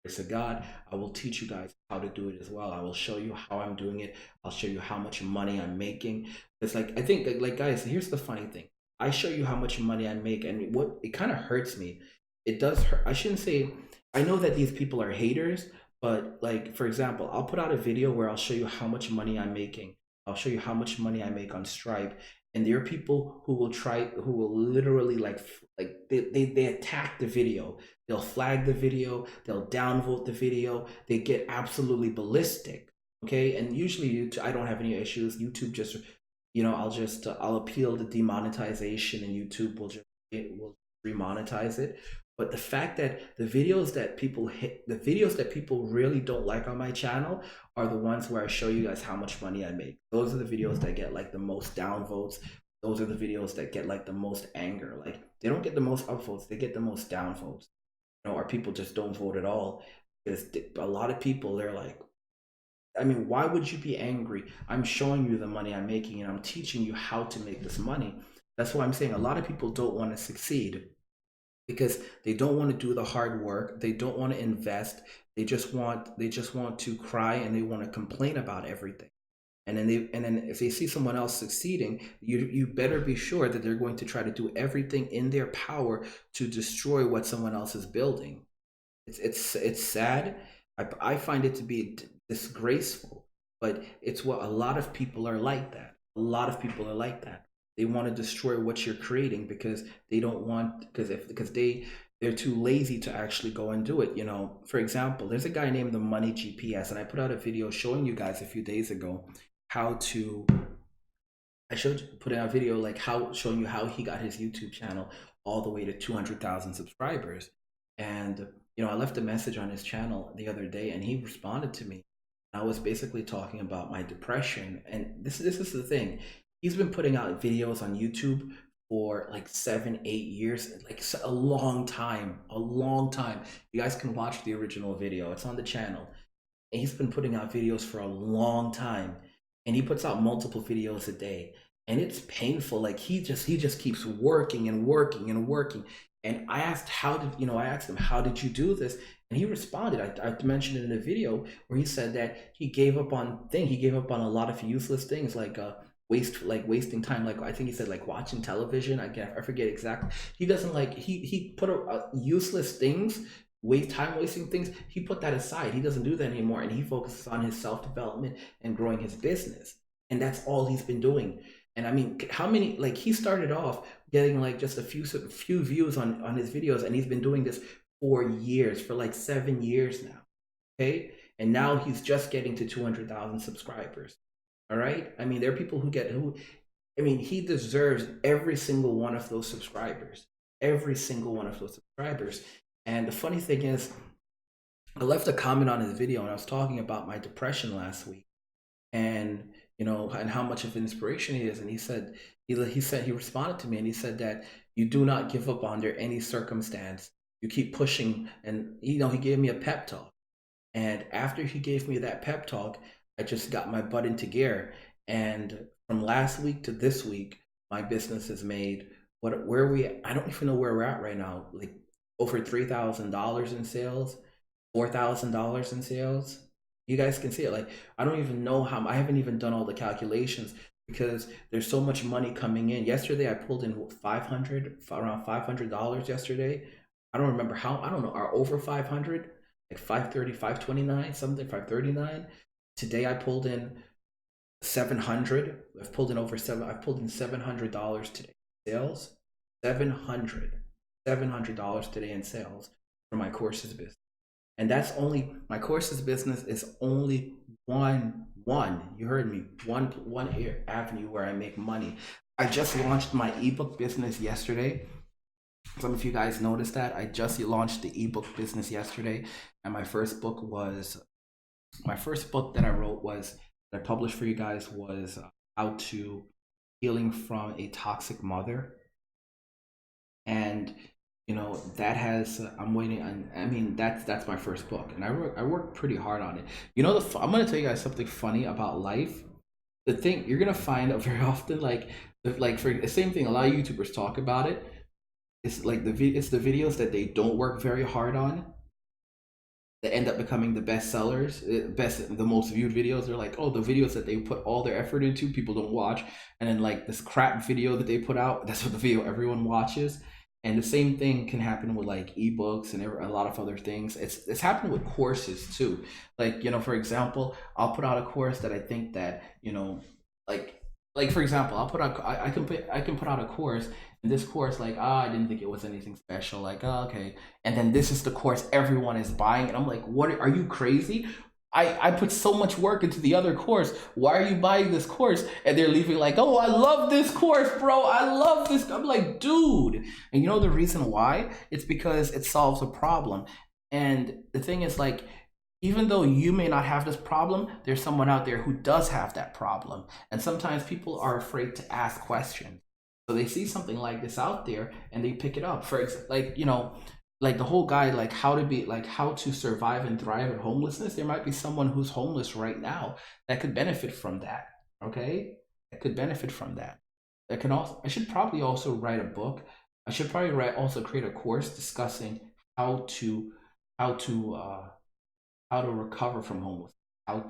Grace of God, I will teach you guys how to do it as well. I will show you how I'm doing it. I'll show you how much money I'm making. It's like I think like guys, here's the funny thing. I show you how much money I make, and what it kind of hurts me. It does hurt. I shouldn't say. I know that these people are haters, but like for example, I'll put out a video where I'll show you how much money I'm making. I'll show you how much money I make on Stripe, and there are people who will literally they attack the video. They'll flag the video, they'll downvote the video, they get absolutely ballistic. Okay, and usually YouTube, I don't have any issues. YouTube just, you know, I'll appeal to demonetization, and YouTube will just it will remonetize it. But the fact that the videos that people really don't like on my channel are the ones where I show you guys how much money I make. Those are the videos that get like the most downvotes. Those are the videos that get like the most anger. Like they don't get the most upvotes, they get the most downvotes. You know, or people just don't vote at all. Because a lot of people, they're like, I mean, why would you be angry? I'm showing you the money I'm making, and I'm teaching you how to make this money. That's why I'm saying a lot of people don't want to succeed because they don't want to do the hard work. They don't want to invest. They just want to cry, and they want to complain about everything. And then if they see someone else succeeding, you better be sure that they're going to try to do everything in their power to destroy what someone else is building. It's sad. I find it to be disgraceful, but it's what a lot of people are like that. A lot of people are like that. They want to destroy what you're creating because they don't want because they're too lazy to actually go and do it. You know, for example, there's a guy named the Money GPS, and I put out a video showing you guys a few days ago how to I showed put out a video like how showing you how he got his YouTube channel all the way to 200,000 subscribers. And you know, I left a message on his channel the other day, and he responded to me. I was basically talking about my depression, and this is the thing. He's been putting out videos on YouTube for like 7 8 years, like a long time, a long time. You guys can watch the original video; it's on the channel. And he's been putting out videos for a long time, and he puts out multiple videos a day, and it's painful. Like he just keeps working and working and working. And I asked him, how did you do this? And he responded. I mentioned it in a video where he said that he gave up on a lot of useless things like wasting time. Like I think he said like watching television. I forget exactly. He doesn't like he put useless things, time wasting things. He put that aside. He doesn't do that anymore, and he focuses on his self development and growing his business. And that's all he's been doing. And I mean, how many like he started off getting like just a few views on his videos, and he's been doing this for years, for like 7 years now. Okay, and now he's just getting to 200,000 subscribers. All right, I mean, there are people I mean, he deserves every single one of those subscribers, every single one of those subscribers. And the funny thing is, I left a comment on his video, and I was talking about my depression last week, and you know, and how much of an inspiration he is. And he responded to me, and he said that you do not give up under any circumstance. You keep pushing, and you know, he gave me a pep talk. And after he gave me that pep talk, I just got my butt into gear. And from last week to this week, my business has made where we I don't even know where we're at right now. Like over $3,000 in sales, $4,000 in sales. You guys can see it. Like I don't even know how. I haven't even done all the calculations because there's so much money coming in. Yesterday I pulled in 500, around $500 yesterday. I don't remember how. I don't know. Are over 500, like 530, 529, something 539. Today I pulled in 700. I've pulled in over seven. I've pulled in $700 today. Sales, 700, $700 today in sales for my courses business. And that's only my courses business is only one. You heard me. One avenue where I make money. I just launched my ebook business yesterday. Some of you guys noticed that I just launched the ebook business yesterday, and my first book that I wrote was that I published for you guys was how to healing from a toxic mother. And that has I'm waiting on. I mean, that's my first book, and I worked pretty hard on it. I'm gonna tell you guys something funny about life. The thing you're gonna find out very often, like for the same thing, a lot of YouTubers talk about it. It's like it's the videos that they don't work very hard on that end up becoming the best sellers, the most viewed videos. They're like, oh, the videos that they put all their effort into, people don't watch, and then like this crap video that they put out, that's what the video everyone watches. And the same thing can happen with like ebooks and a lot of other things. It's happened with courses too. Like for example, I'll put out a course that I think that like for example, I'll put out I can put out a course, and this course like I didn't think it was anything special, like okay, and then this is the course everyone is buying, and I'm like, what, are you crazy? I put so much work into the other course. Why are you buying this course? And they're leaving like, oh, I love this course, bro. I love this. I'm like, dude. And you know the reason why? It's because it solves a problem. And the thing is, like, even though you may not have this problem, there's someone out there who does have that problem. And sometimes people are afraid to ask questions. So they see something like this out there and they pick it up. Like the whole guide, like how to survive and thrive in homelessness. There might be someone who's homeless right now that could benefit from that. Okay, that could benefit from that. That can also. I should probably also write a book. I should probably also create a course discussing how to how to uh, how to recover from homelessness, how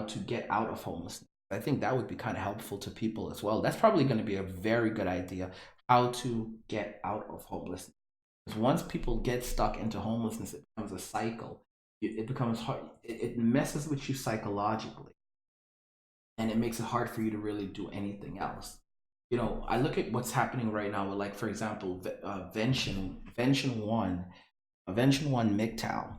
to get out of homelessness. I think that would be kind of helpful to people as well. That's probably going to be a very good idea. How to get out of homelessness. Because once people get stuck into homelessness, it becomes a cycle. It becomes hard. It messes with you psychologically, and it makes it hard for you to really do anything else. I look at what's happening right now with, like, for example, Vention One MGTOW.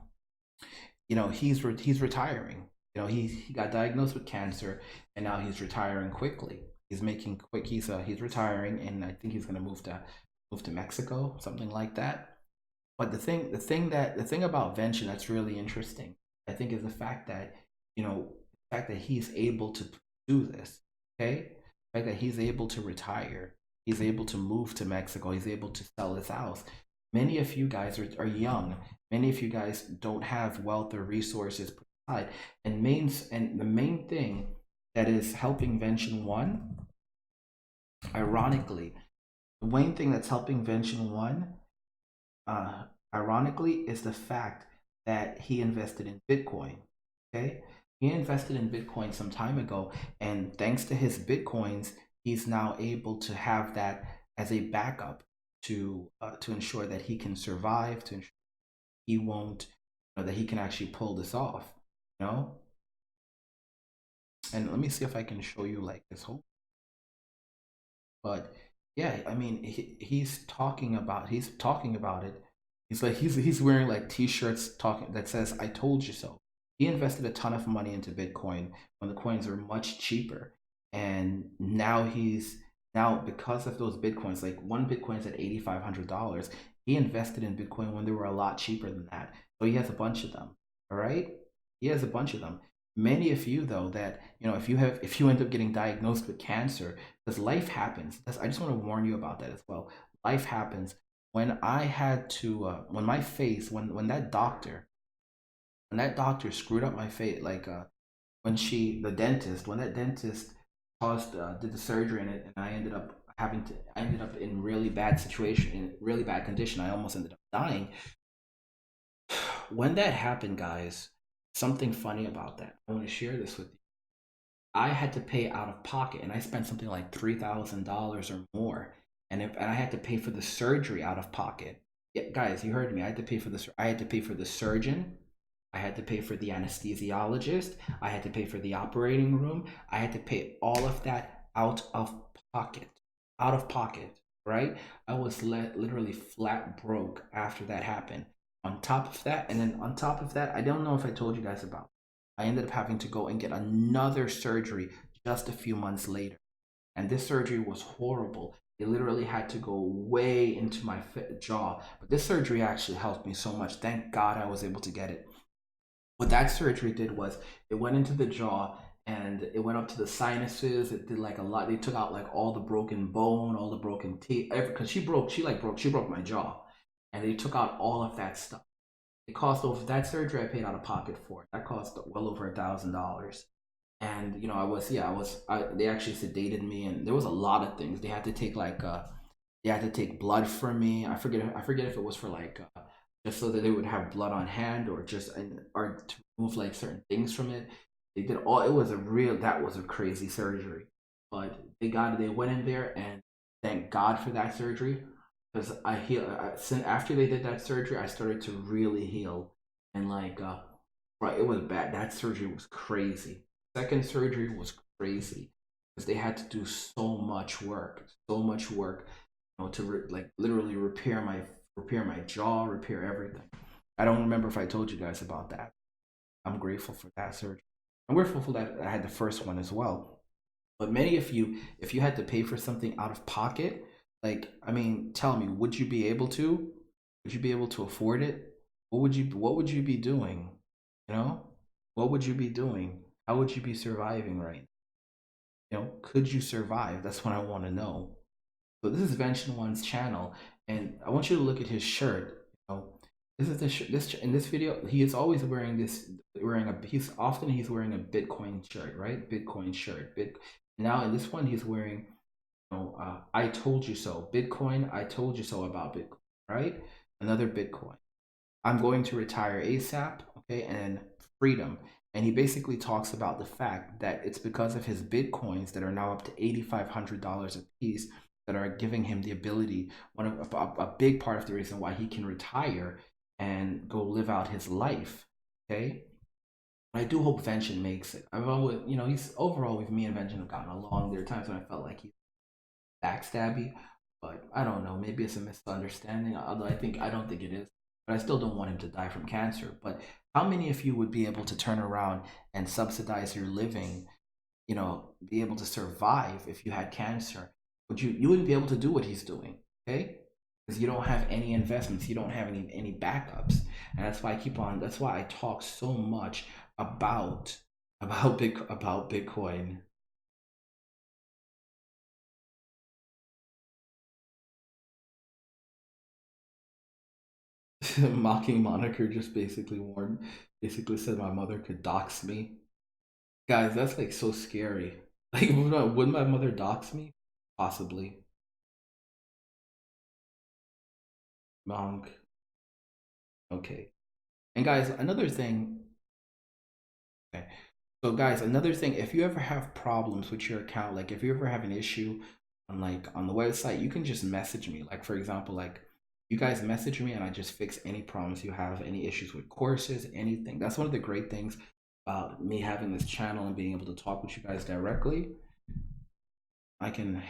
He's retiring. He got diagnosed with cancer, and now he's retiring quickly. He's making quick. He's retiring, and I think he's gonna move to Mexico, something like that. But the thing about Vention that's really interesting, I think, is the fact that he's able to do this. Okay, the fact that he's able to retire, he's able to move to Mexico, he's able to sell his house. Many of you guys are young. Many of you guys don't have wealth or resources put aside. And the main thing that is helping Vention One, ironically, the main thing that's helping Vention One, ironically, is the fact that he invested in Bitcoin. Okay, he invested in Bitcoin some time ago, and thanks to his Bitcoins, he's now able to have that as a backup to ensure that he can survive, to ensure he won't, that he can actually pull this off. You know. And let me see if I can show you like this whole. But yeah, I mean, he's talking about it. He's like he's wearing like T-shirts talking that says "I told you so." He invested a ton of money into Bitcoin when the coins are much cheaper, and now because of those Bitcoins, like one Bitcoin's at $8,500. He invested in Bitcoin when they were a lot cheaper than that, so he has a bunch of them. All right, he has a bunch of them. Many of you, though, that if you end up getting diagnosed with cancer, because life happens. I just want to warn you about that as well. Life happens. When I had to, when my face, when that doctor, screwed up my face, like when that dentist caused did the surgery in it, and I ended up in really bad situation, in really bad condition. I almost ended up dying. When that happened, guys, something funny about that. I want to share this with you. I had to pay out of pocket, and I spent something like $3,000 or more, and I had to pay for the surgery out of pocket. Yeah, guys, you heard me. I had to pay for the I had to pay for the surgeon. I had to pay for the anesthesiologist. I had to pay for the operating room. I had to pay all of that out of pocket. Out of pocket, right? I was literally flat broke after that happened. On top of that, and then on top of that, I don't know if I told you guys about. I ended up having to go and get another surgery just a few months later. And this surgery was horrible. It literally had to go way into my jaw. But this surgery actually helped me so much. Thank God I was able to get it. What that surgery did was it went into the jaw and it went up to the sinuses. It did like a lot. They took out like all the broken bone, all the broken teeth, because she broke my jaw, and they took out all of that stuff. It cost over that surgery. I paid out of pocket for it. That cost well over $1,000. And you know, they actually sedated me, and there was a lot of things. They had to take blood from me. I forget if it was for like just so that they would have blood on hand, or or to remove like certain things from it. They did all. It was a real. That was a crazy surgery, but they went in there, and thank God for that surgery, because I heal. Since after they did that surgery, I started to really heal, and like right, it was bad. That surgery was crazy. Second surgery was crazy because they had to do so much work, you know, to like literally repair my jaw, repair everything. I don't remember if I told you guys about that. I'm grateful for that surgery. I'm grateful for that I had the first one as well. But many of you, if you had to pay for something out of pocket, like I mean, tell me, would you be able to? Would you be able to afford it? What would you be doing? You know? What would you be doing? How would you be surviving right? You know, could you survive? That's what I want to know. So this is Vention One's channel, and I want you to look at his shirt. You know, this is the this in this video. He is always wearing this, he's wearing a Bitcoin shirt, right? Bitcoin shirt. Now in this one he's wearing, you know, I told you so. Bitcoin. I told you so about Bitcoin, right? Another Bitcoin. I'm going to retire ASAP, okay, and freedom. And he basically talks about the fact that it's because of his Bitcoins that are now up to $8,500 a piece that are giving him the ability, a big part of the reason why he can retire and go live out his life, okay? I do hope Vention makes it. I've always, you know, he's overall with me and Vention have gotten along. There are times when I felt like he's backstabby, but I don't know. Maybe it's a misunderstanding. Although I don't think it is. But I still don't want him to die from cancer. But how many of you would be able to turn around and subsidize your living? You know, be able to survive if you had cancer? Would you? You wouldn't be able to do what he's doing, okay? Because you don't have any investments. You don't have any backups, and that's why I keep on. That's why I talk so much about about Bitcoin. Mocking moniker just basically said my mother could dox me. Guys, that's like so scary. Like, would my mother dox me? Possibly. Monk. Okay. And guys, another thing. Okay. So guys, another thing, if you ever have problems with your account, like if you ever have an issue on the website, you can just message me. Like for example, like you guys message me and I just fix any problems you have, any issues with courses, anything. That's one of the great things about me having this channel and being able to talk with you guys directly. I can,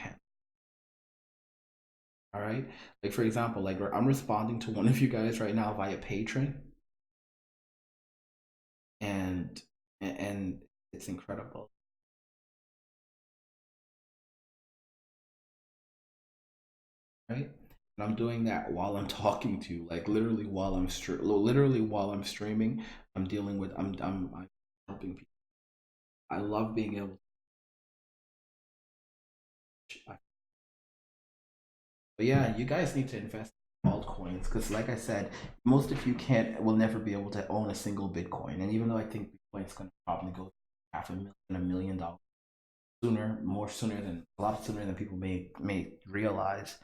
all right. Like for example, like I'm responding to one of you guys right now via Patreon, and and it's incredible, right? And I'm doing that while I'm talking to you, like literally while I'm streaming. I'm helping people. I love being able to. But yeah, you guys need to invest in altcoins because, like I said, most of you can't will never be able to own a single Bitcoin. And even though I think Bitcoin is going to probably go half a million, $1 million, sooner, more sooner than a lot sooner than people may realize.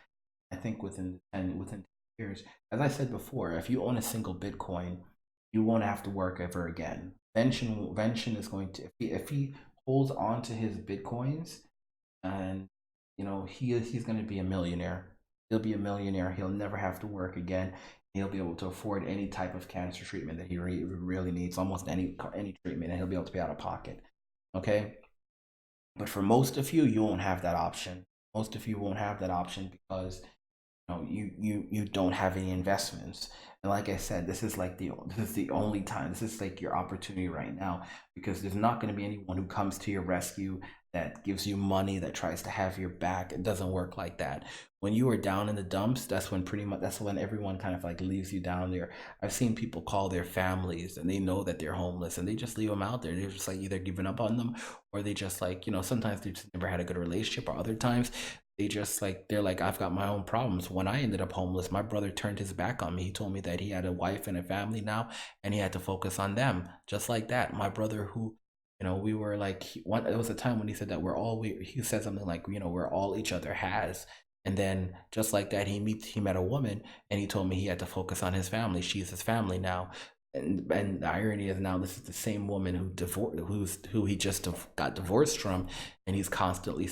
I think within 10 years, as I said before, if you own a single Bitcoin, you won't have to work ever again. Vention is going to, if he holds on to his Bitcoins, and he's going to be a millionaire. He'll be a millionaire. He'll never have to work again. He'll be able to afford any type of cancer treatment that he really needs, almost any treatment, and he'll be able to pay out of pocket. Okay, but for most of you, you won't have that option. Most of you won't have that option because you don't have any investments. And like I said, this is the only time. This is like your opportunity right now, because there's not going to be anyone who comes to your rescue, that gives you money, that tries to have your back. It doesn't work like that. When you are down in the dumps, that's when everyone kind of like leaves you down there. I've seen people call their families and they know that they're homeless and they just leave them out there. They're just like either giving up on them, or they just like, sometimes they just never had a good relationship, or other times they just like, they're like, I've got my own problems. When I ended up homeless, my brother turned his back on me. He told me that he had a wife and a family now, and he had to focus on them. Just like that, my brother, who we were like, there was a time when he said that he said something like, we're all each other has. And then just like that, he met a woman, and he told me he had to focus on his family. She's his family now. And the irony is, now this is the same woman who he just got divorced from, and he's constantly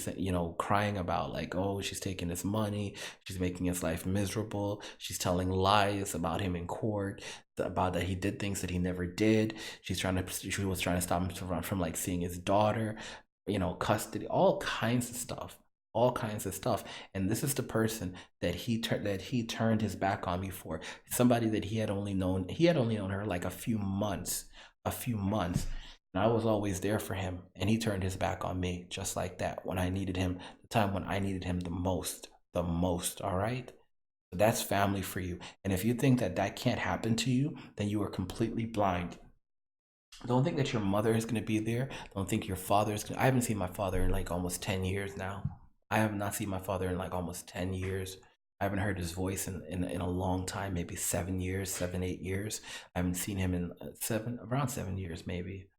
crying about, like, oh, she's taking his money, she's making his life miserable, she's telling lies about him in court, about that he did things that he never did. She was trying to stop him from like seeing his daughter, custody, all kinds of stuff, all kinds of stuff. And this is the person that he turned his back on me for. Somebody that he had only known her like a few months, and I was always there for him, and he turned his back on me just like that when I needed him, the time when I needed him the most. All right. So that's family for you. And if you think that that can't happen to you, then you are completely blind. Don't think that your mother is going to be there. Don't think your father is going to. I haven't seen my father in like almost 10 years now. I have not seen my father in like almost 10 years. I haven't heard his voice in a long time, maybe 7 years, 8 years. I haven't seen him in around 7 years, maybe.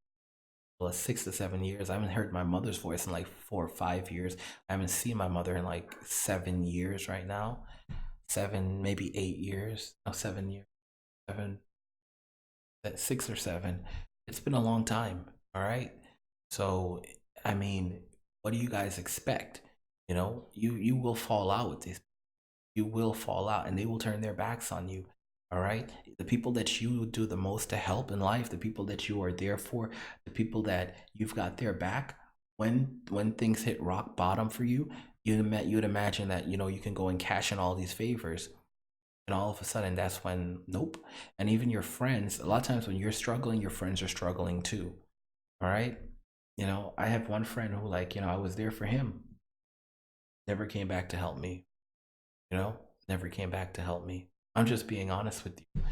Well, 6 to 7 years. I haven't heard my mother's voice in like 4 or 5 years. I haven't seen my mother in like 7 years right now. 7, maybe 8 years. No, 7 years. 7, 6 or 7. It's been a long time. All right. So, I mean, what do you guys expect? You will fall out with this. You will fall out, and they will turn their backs on you. All right. The people that you do the most to help in life, the people that you are there for, the people that you've got their back, when things hit rock bottom for you, you'd imagine that you can go and cash in all these favors, and all of a sudden that's when, nope. And even your friends, a lot of times when you're struggling, your friends are struggling too. All right. I have one friend who, like, I was there for him, never came back to help me, never came back to help me. I'm just being honest with you.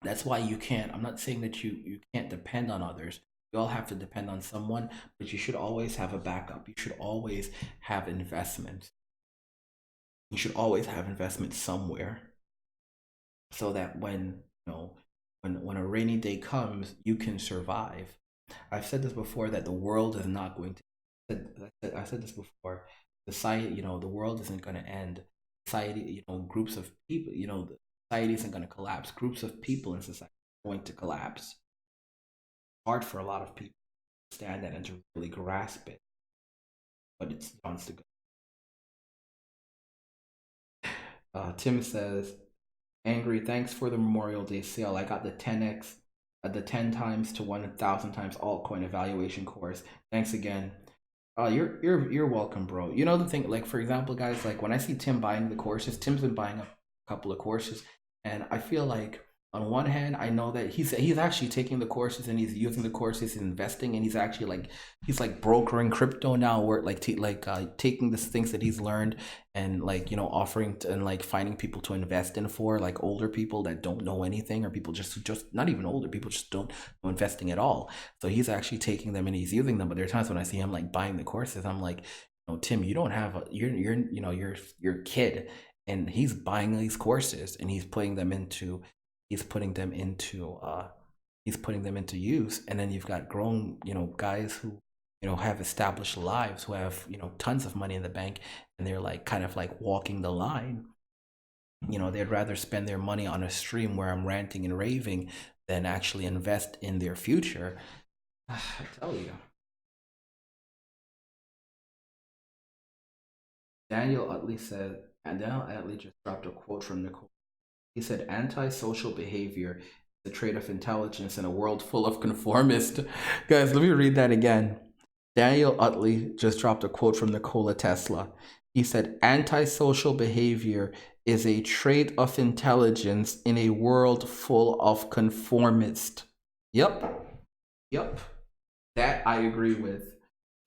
That's why I'm not saying that you can't depend on others. You all have to depend on someone, but you should always have a backup. You should always have investment. You should always have investment somewhere, so that when a rainy day comes, you can survive. I've said this before, that the world is not going to. I said this before. Society, the world isn't going to end. Society, groups of people, the society isn't going to collapse. Groups of people in society are going to collapse. It's hard for a lot of people to stand that and to really grasp it, but it's wants to go. Tim says, angry, thanks for the Memorial Day sale. I got the 10x, the 10 times to 1,000 times altcoin evaluation course. Thanks again. You're welcome, bro. The thing, like, for example, guys, like when I see Tim buying the courses, Tim's been buying a couple of courses, and I feel like, on one hand, I know that he's actually taking the courses, and he's using the courses, investing, and he's like brokering crypto now, where like taking the things that he's learned, and like offering and like finding people to invest in, for like older people that don't know anything, or people just not even older people, just don't know investing at all. So he's actually taking them and he's using them. But there are times when I see him like buying the courses, I'm like, Tim, you don't have you're a kid, and he's buying these courses, and he's putting them into he's putting them into use. And then you've got grown, guys who, have established lives, who have, tons of money in the bank, and they're like kind of like walking the line. They'd rather spend their money on a stream where I'm ranting and raving than actually invest in their future. I tell you. Daniel Utley said, and Daniel Utley just dropped a quote from Nicole. He said, antisocial behavior is a trait of intelligence in a world full of conformists. Guys, let me read that again. Daniel Utley just dropped a quote from Nikola Tesla. He said, antisocial behavior is a trait of intelligence in a world full of conformists. Yep. That I agree with.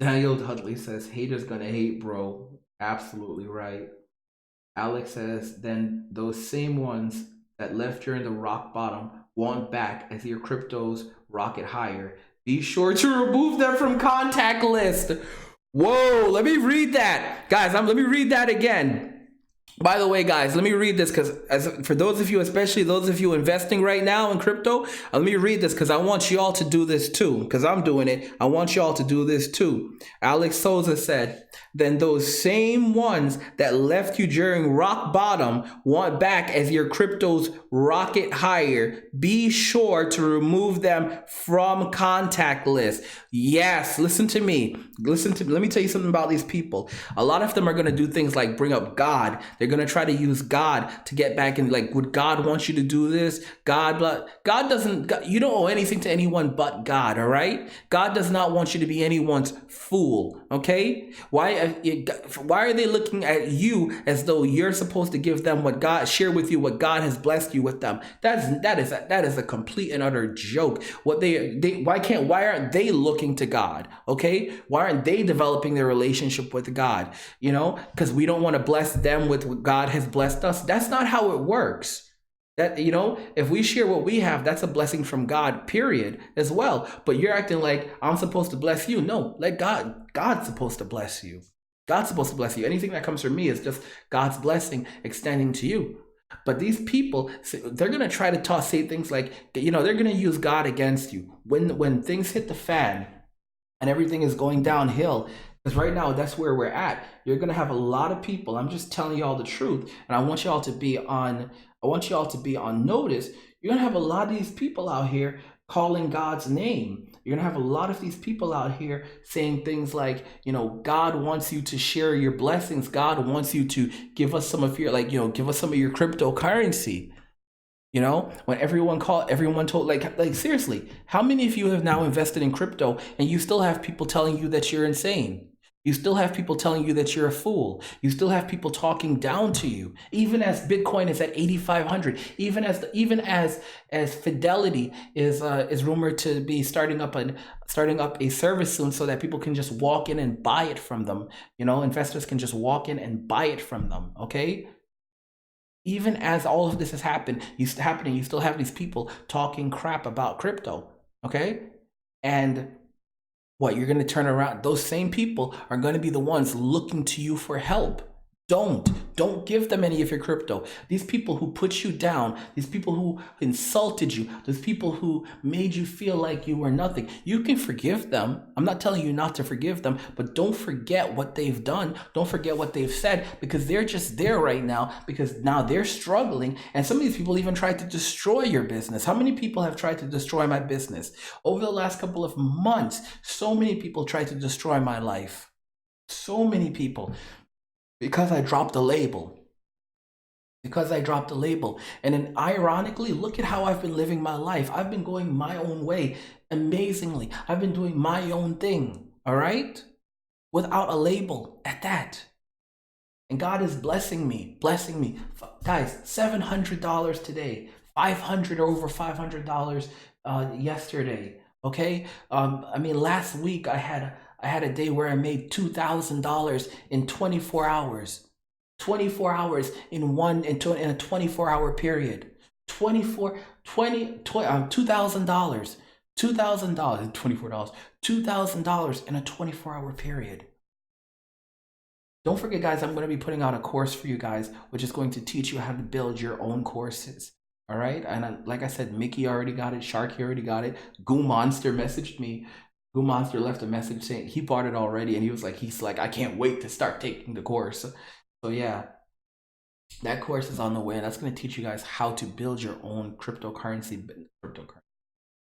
Daniel Utley says, haters gonna hate, bro. Absolutely right. Alex says, then those same ones that left during the rock bottom want back as your cryptos rocket higher. Be sure to remove them from contact list. Whoa, let me read that. Guys, let me read that again. By the way, guys, let me read this because for those of you, especially those of you investing right now in crypto, let me read this because I want you all to do this too, because I'm doing it. I want you all to do this too. Alex Souza said, then those same ones that left you during rock bottom want back as your cryptos rocket higher. Be sure to remove them from contact list. Yes, listen to me. Let me tell you something about these people. A lot of them are going to do things like bring up God. They're going to try to use God to get back in. Like, would God want you to do this? God doesn't, you don't owe anything to anyone but God, all right? God does not want you to be anyone's fool, okay? Why are they looking at you as though you're supposed to give them what God, share with you what God has blessed you with them? That is a complete and utter joke. Why aren't they looking to God? Okay? Why aren't they developing their relationship with God? Because we don't want to bless them with what God has blessed us. That's not how it works. That, if we share what we have, that's a blessing from God, period, as well. But you're acting like I'm supposed to bless you. No, let God's supposed to bless you. God's supposed to bless you. Anything that comes from me is just God's blessing extending to you. But these people, they're going to try to say things like, they're going to use God against you. When things hit the fan and everything is going downhill, because right now that's where we're at, you're going to have a lot of people. I'm just telling you all the truth. And I want you all to be on notice. You're going to have a lot of these people out here calling God's name. You're going to have a lot of these people out here saying things like, God wants you to share your blessings. God wants you to give us some of your, give us some of your cryptocurrency. When everyone told, like seriously, how many of you have now invested in crypto and you still have people telling you that you're insane? You still have people telling you that you're a fool. You still have people talking down to you, even as Bitcoin is at 8,500. Even as Fidelity is rumored to be starting up a service soon, so that people can just walk in and buy it from them. Investors can just walk in and buy it from them. Okay. Even as all of this is happening, you still have these people talking crap about crypto. Okay, and what, you're going to turn around? Those same people are going to be the ones looking to you for help. Don't give them any of your crypto. These people who put you down, these people who insulted you, those people who made you feel like you were nothing, you can forgive them. I'm not telling you not to forgive them, but don't forget what they've done. Don't forget what they've said, because they're just there right now, because now they're struggling. And some of these people even tried to destroy your business. How many people have tried to destroy my business? Over the last couple of months, so many people tried to destroy my life. So many people. Because I dropped the label. And then ironically, look at how I've been living my life. I've been going my own way amazingly. I've been doing my own thing, all right? Without a label at that. And God is blessing me. Guys, $700 today, $500 or over $500 yesterday, okay? Last week I had a day where I made $2,000 in 24 hours. 24 hours in a 24-hour period. $2,000. $2,000 in $24. $2,000 in a 24-hour period. Don't forget, guys, I'm going to be putting out a course for you guys, which is going to teach you how to build your own courses. All right. And like I said, Mickey already got it. Sharky already got it. Goo Monster messaged me. Goo Monster left a message saying he bought it already. And he's like, I can't wait to start taking the course. So yeah, that course is on the way. And that's going to teach you guys how to build your own cryptocurrency,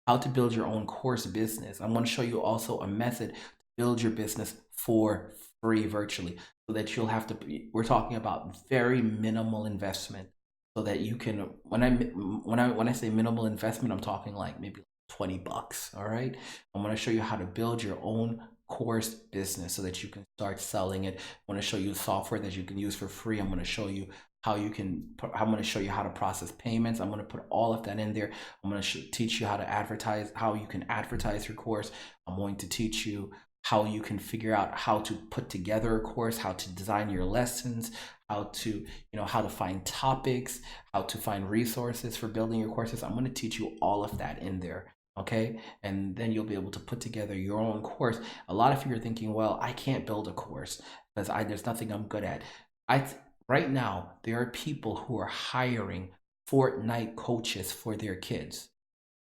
how to build your own course business. I'm going to show you also a method to build your business for free virtually, so that you'll have to, we're talking about very minimal investment, so that you can, when I say minimal investment, I'm talking like maybe $20. All right. I'm going to show you how to build your own course business so that you can start selling it. I want to show you software that you can use for free. I'm going to show you I'm going to show you how to process payments. I'm going to put all of that in there. I'm going to teach you how to advertise, how you can advertise your course. I'm going to teach you how you can figure out how to put together a course, how to design your lessons, how to, how to find topics, how to find resources for building your courses. I'm going to teach you all of that in there. Okay. And then you'll be able to put together your own course. A lot of you are thinking, well, I can't build a course because there's nothing I'm good at. Right now, there are people who are hiring Fortnite coaches for their kids.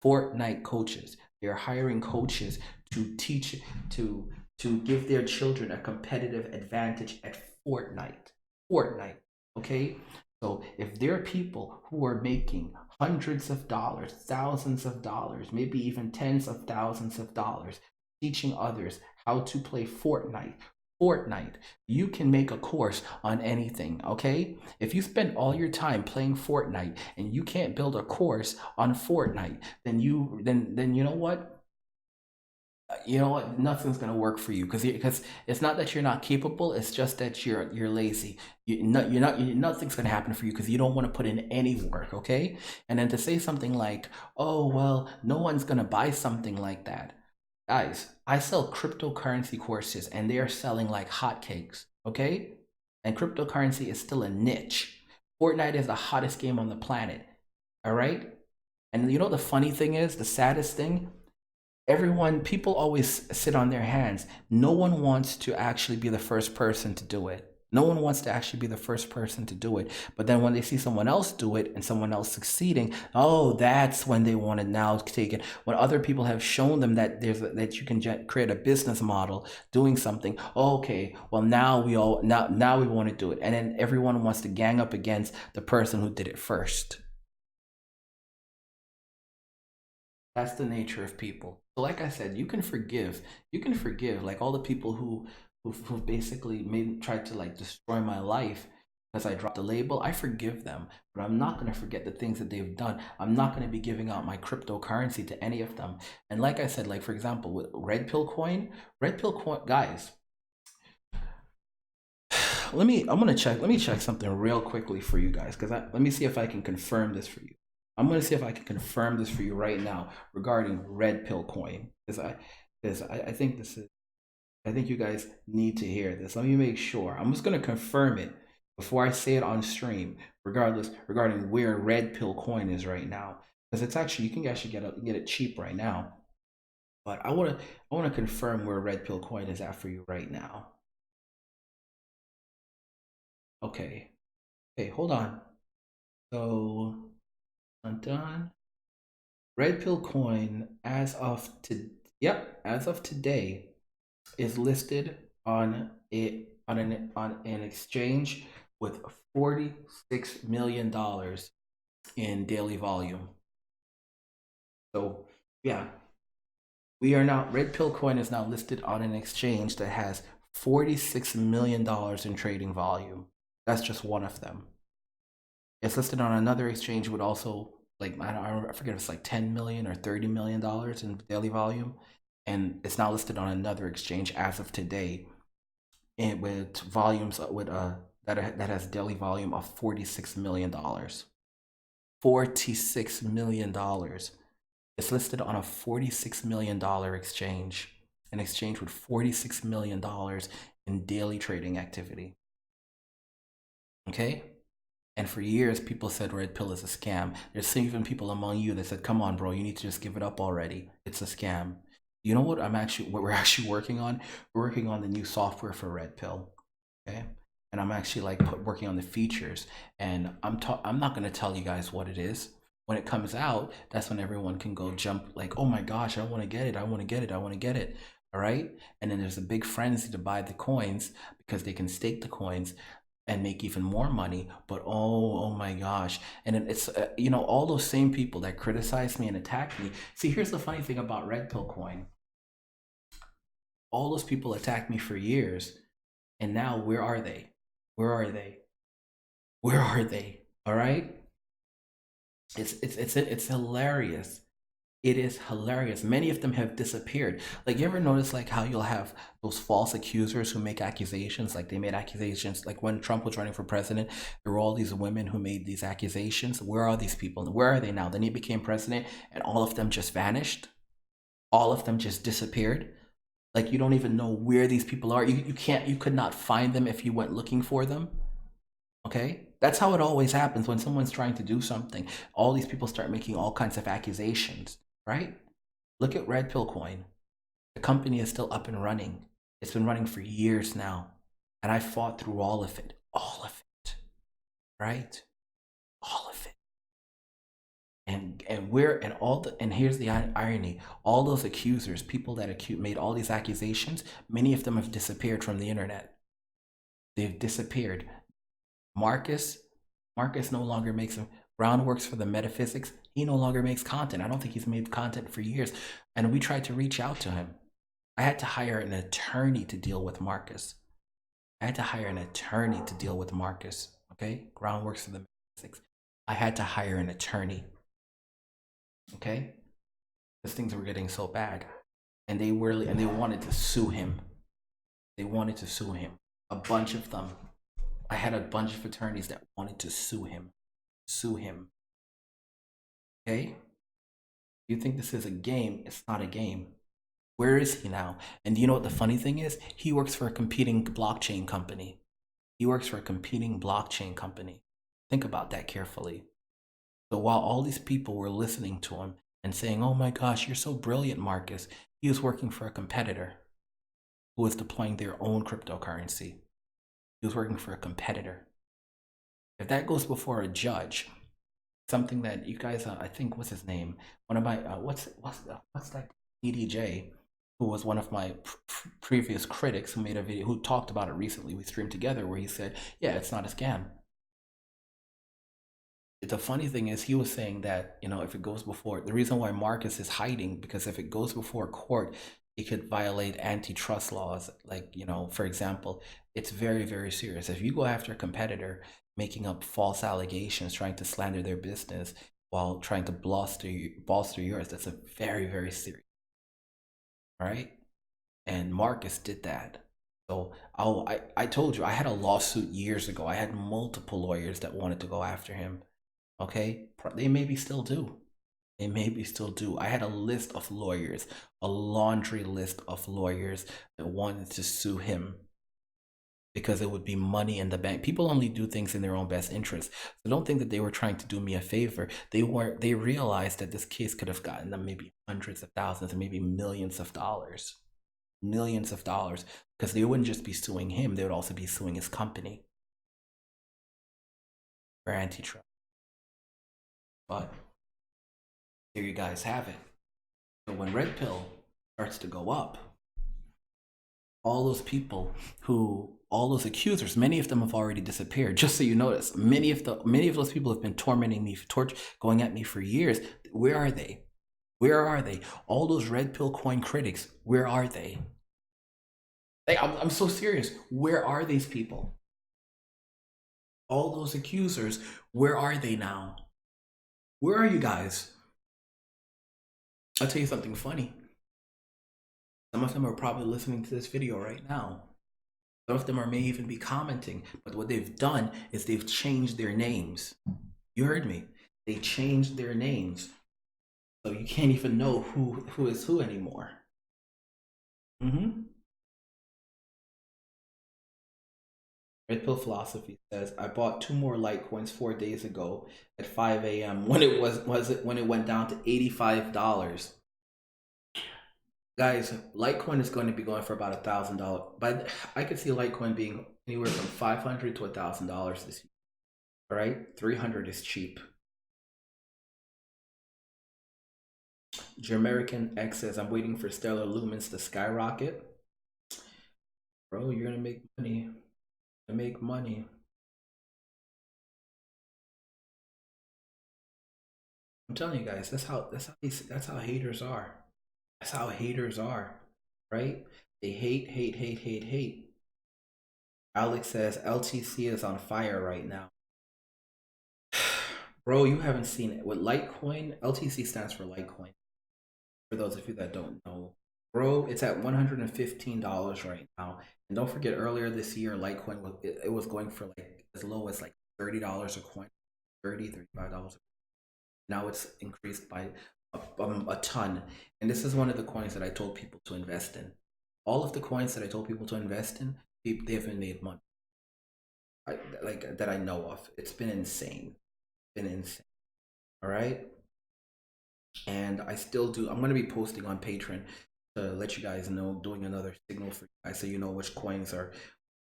Fortnite coaches. They're hiring coaches to teach, to give their children a competitive advantage at Fortnite. Fortnite. Okay? So if there are people who are making hundreds of dollars, thousands of dollars, maybe even tens of thousands of dollars, teaching others how to play Fortnite, you can make a course on anything. Okay, if you spend all your time playing Fortnite and you can't build a course on Fortnite, then you know what, nothing's going to work for you, because it's not that you're not capable, it's just that you're lazy. Nothing's going to happen for you because you don't want to put in any work. Okay, and then to say something like, oh well, no one's going to buy something like that. Guys, I sell cryptocurrency courses and they are selling like hotcakes, okay? And cryptocurrency is still a niche. Fortnite is the hottest game on the planet, all right? And the funny thing is, the saddest thing, people always sit on their hands. No one wants to actually be the first person to do it. No one wants to actually be the first person to do it. But then when they see someone else do it and someone else succeeding, oh, that's when they want to now take it. When other people have shown them that that you can create a business model doing something, okay, well now we want to do it. And then everyone wants to gang up against the person who did it first. That's the nature of people. So like I said, you can forgive. Like all the people who basically tried to like destroy my life because I dropped the label. I forgive them, but I'm not going to forget the things that they've done. I'm not going to be giving out my cryptocurrency to any of them. And like I said, like for example, with Red Pill Coin, guys, I'm gonna check. Let me check something real quickly for you guys, because let me see if I can confirm this for you. I'm gonna see if I can confirm this for you right now regarding Red Pill Coin, because I think I think you guys need to hear this. Let me make sure. I'm just gonna confirm it before I say it on stream, regarding where Red Pill Coin is right now, because you can actually get it cheap right now. But I wanna confirm where Red Pill Coin is at for you right now. Okay. Okay, hold on. So done. Red Pill Coin, as of today, is listed on an exchange with $46 million in daily volume. So yeah, Red Pill Coin is now listed on an exchange that has $46 million in trading volume. That's just one of them. It's listed on another exchange with also, like, I forget if it's like 10 million or $30 million in daily volume, and it's now listed on another exchange as of today, and with volumes that has daily volume of $46 million. $46 million. It's listed on a $46 million exchange, an exchange with $46 million in daily trading activity. Okay. And for years, people said Red Pill is a scam. There's even people among you that said, "Come on, bro, you need to just give it up already. It's a scam." You know what we're actually working on? We're working on the new software for Red Pill. Okay, and I'm actually like working on the features, and I'm not gonna tell you guys what it is. When it comes out, that's when everyone can go jump like, oh my gosh, I want to get it, I want to get it, I want to get it. All right. And then there's a big frenzy to buy the coins because they can stake the coins and make even more money. But oh my gosh. And then it's, all those same people that criticize me and attack me. See, here's the funny thing about Red Pill Coin. All those people attacked me for years. And now where are they? Where are they? Where are they? All right. It's hilarious. It is hilarious. Many of them have disappeared. Like, you ever notice like how you'll have those false accusers who make accusations? Like, they made accusations like when Trump was running for president, there were all these women who made these accusations. Where are these people? Where are they now? Then he became president and all of them just vanished. All of them just disappeared. Like, you don't even know where these people are. You could not find them if you went looking for them. Okay? That's how it always happens when someone's trying to do something. All these people start making all kinds of accusations, right? Look at Red Pill Coin. The company is still up and running. It's been running for years now. And I fought through all of it. All of it. Right? All of it. And here's the irony. All those accusers, people that made all these accusations, many of them have disappeared from the internet. They've disappeared. Marcus no longer makes groundworks for the metaphysics. He no longer makes content. I don't think he's made content for years. And we tried to reach out to him. I had to hire an attorney to deal with Marcus. Okay? Groundworks for the metaphysics. I had to hire an attorney. Okay? Because things were getting so bad. And they wanted to sue him. A bunch of them. I had a bunch of attorneys that wanted to sue him. Okay? You think this is a game? It's not a game. Where is he now? And you know what the funny thing is? He works for a competing blockchain company. Think about that carefully. So while all these people were listening to him and saying, oh my gosh, you're so brilliant, Marcus, he was working for a competitor who was deploying their own cryptocurrency. He was working for a competitor. If that goes before a judge, something that you guys, I think, what's his name? One of my, what's that? EDJ, who was one of my previous critics, who made a video, who talked about it recently. We streamed together where he said, yeah, it's not a scam. The funny thing is, he was saying that, if it goes before, the reason why Marcus is hiding, because if it goes before court, it could violate antitrust laws. Like, for example, it's very, very serious. If you go after a competitor making up false allegations, trying to slander their business while trying to bolster yours, that's a very, very serious. Right? And Marcus did that. So I told you, I had a lawsuit years ago. I had multiple lawyers that wanted to go after him. Okay? They maybe still do. I had a list of lawyers, a laundry list of lawyers that wanted to sue him because it would be money in the bank. People only do things in their own best interest. So don't think that they were trying to do me a favor. They realized that this case could have gotten them maybe hundreds of thousands and maybe millions of dollars. Because they wouldn't just be suing him, they would also be suing his company for antitrust. But here you guys have it. So when Red Pill starts to go up, all those accusers, many of them have already disappeared. Just so you notice, many of those people have been tormenting me, going at me for years. Where are they? All those Red Pill coin critics, where are they? Like, I'm so serious. Where are these people? All those accusers, where are they now? Where are you guys? I'll tell you something funny. Some of them are probably listening to this video right now. Some of them may even be commenting. But what they've done is they've changed their names. You heard me. They changed their names. So you can't even know who is who anymore. Red Pill Philosophy says, I bought 2 more Litecoins 4 days ago at 5 a.m. when it when it went down to $85. Guys, Litecoin is going to be going for about $1,000. But I could see Litecoin being anywhere from $500 to $1,000 this year. All right, $300 is cheap. Jamaican X says, I'm waiting for stellar lumens to skyrocket. Bro, you're gonna make money. Make money. I'm telling you guys, that's how haters are. That's how haters are, right? They hate, hate, hate, hate, hate. Alex says LTC is on fire right now. Bro, you haven't seen it. With Litecoin, LTC stands for Litecoin. For those of you that don't know, bro, it's at $115 right now. And don't forget, earlier this year, Litecoin was going for like as low as like $30 a coin, $35. Now it's increased by a ton. And this is one of the coins that I told people to invest in. All of the coins that I told people to invest in, they haven't made money. Like that I know of. It's been insane. Been insane. All right. And I still do. I'm gonna be posting on Patreon to let you guys know, doing another signal for you guys, so you know which coins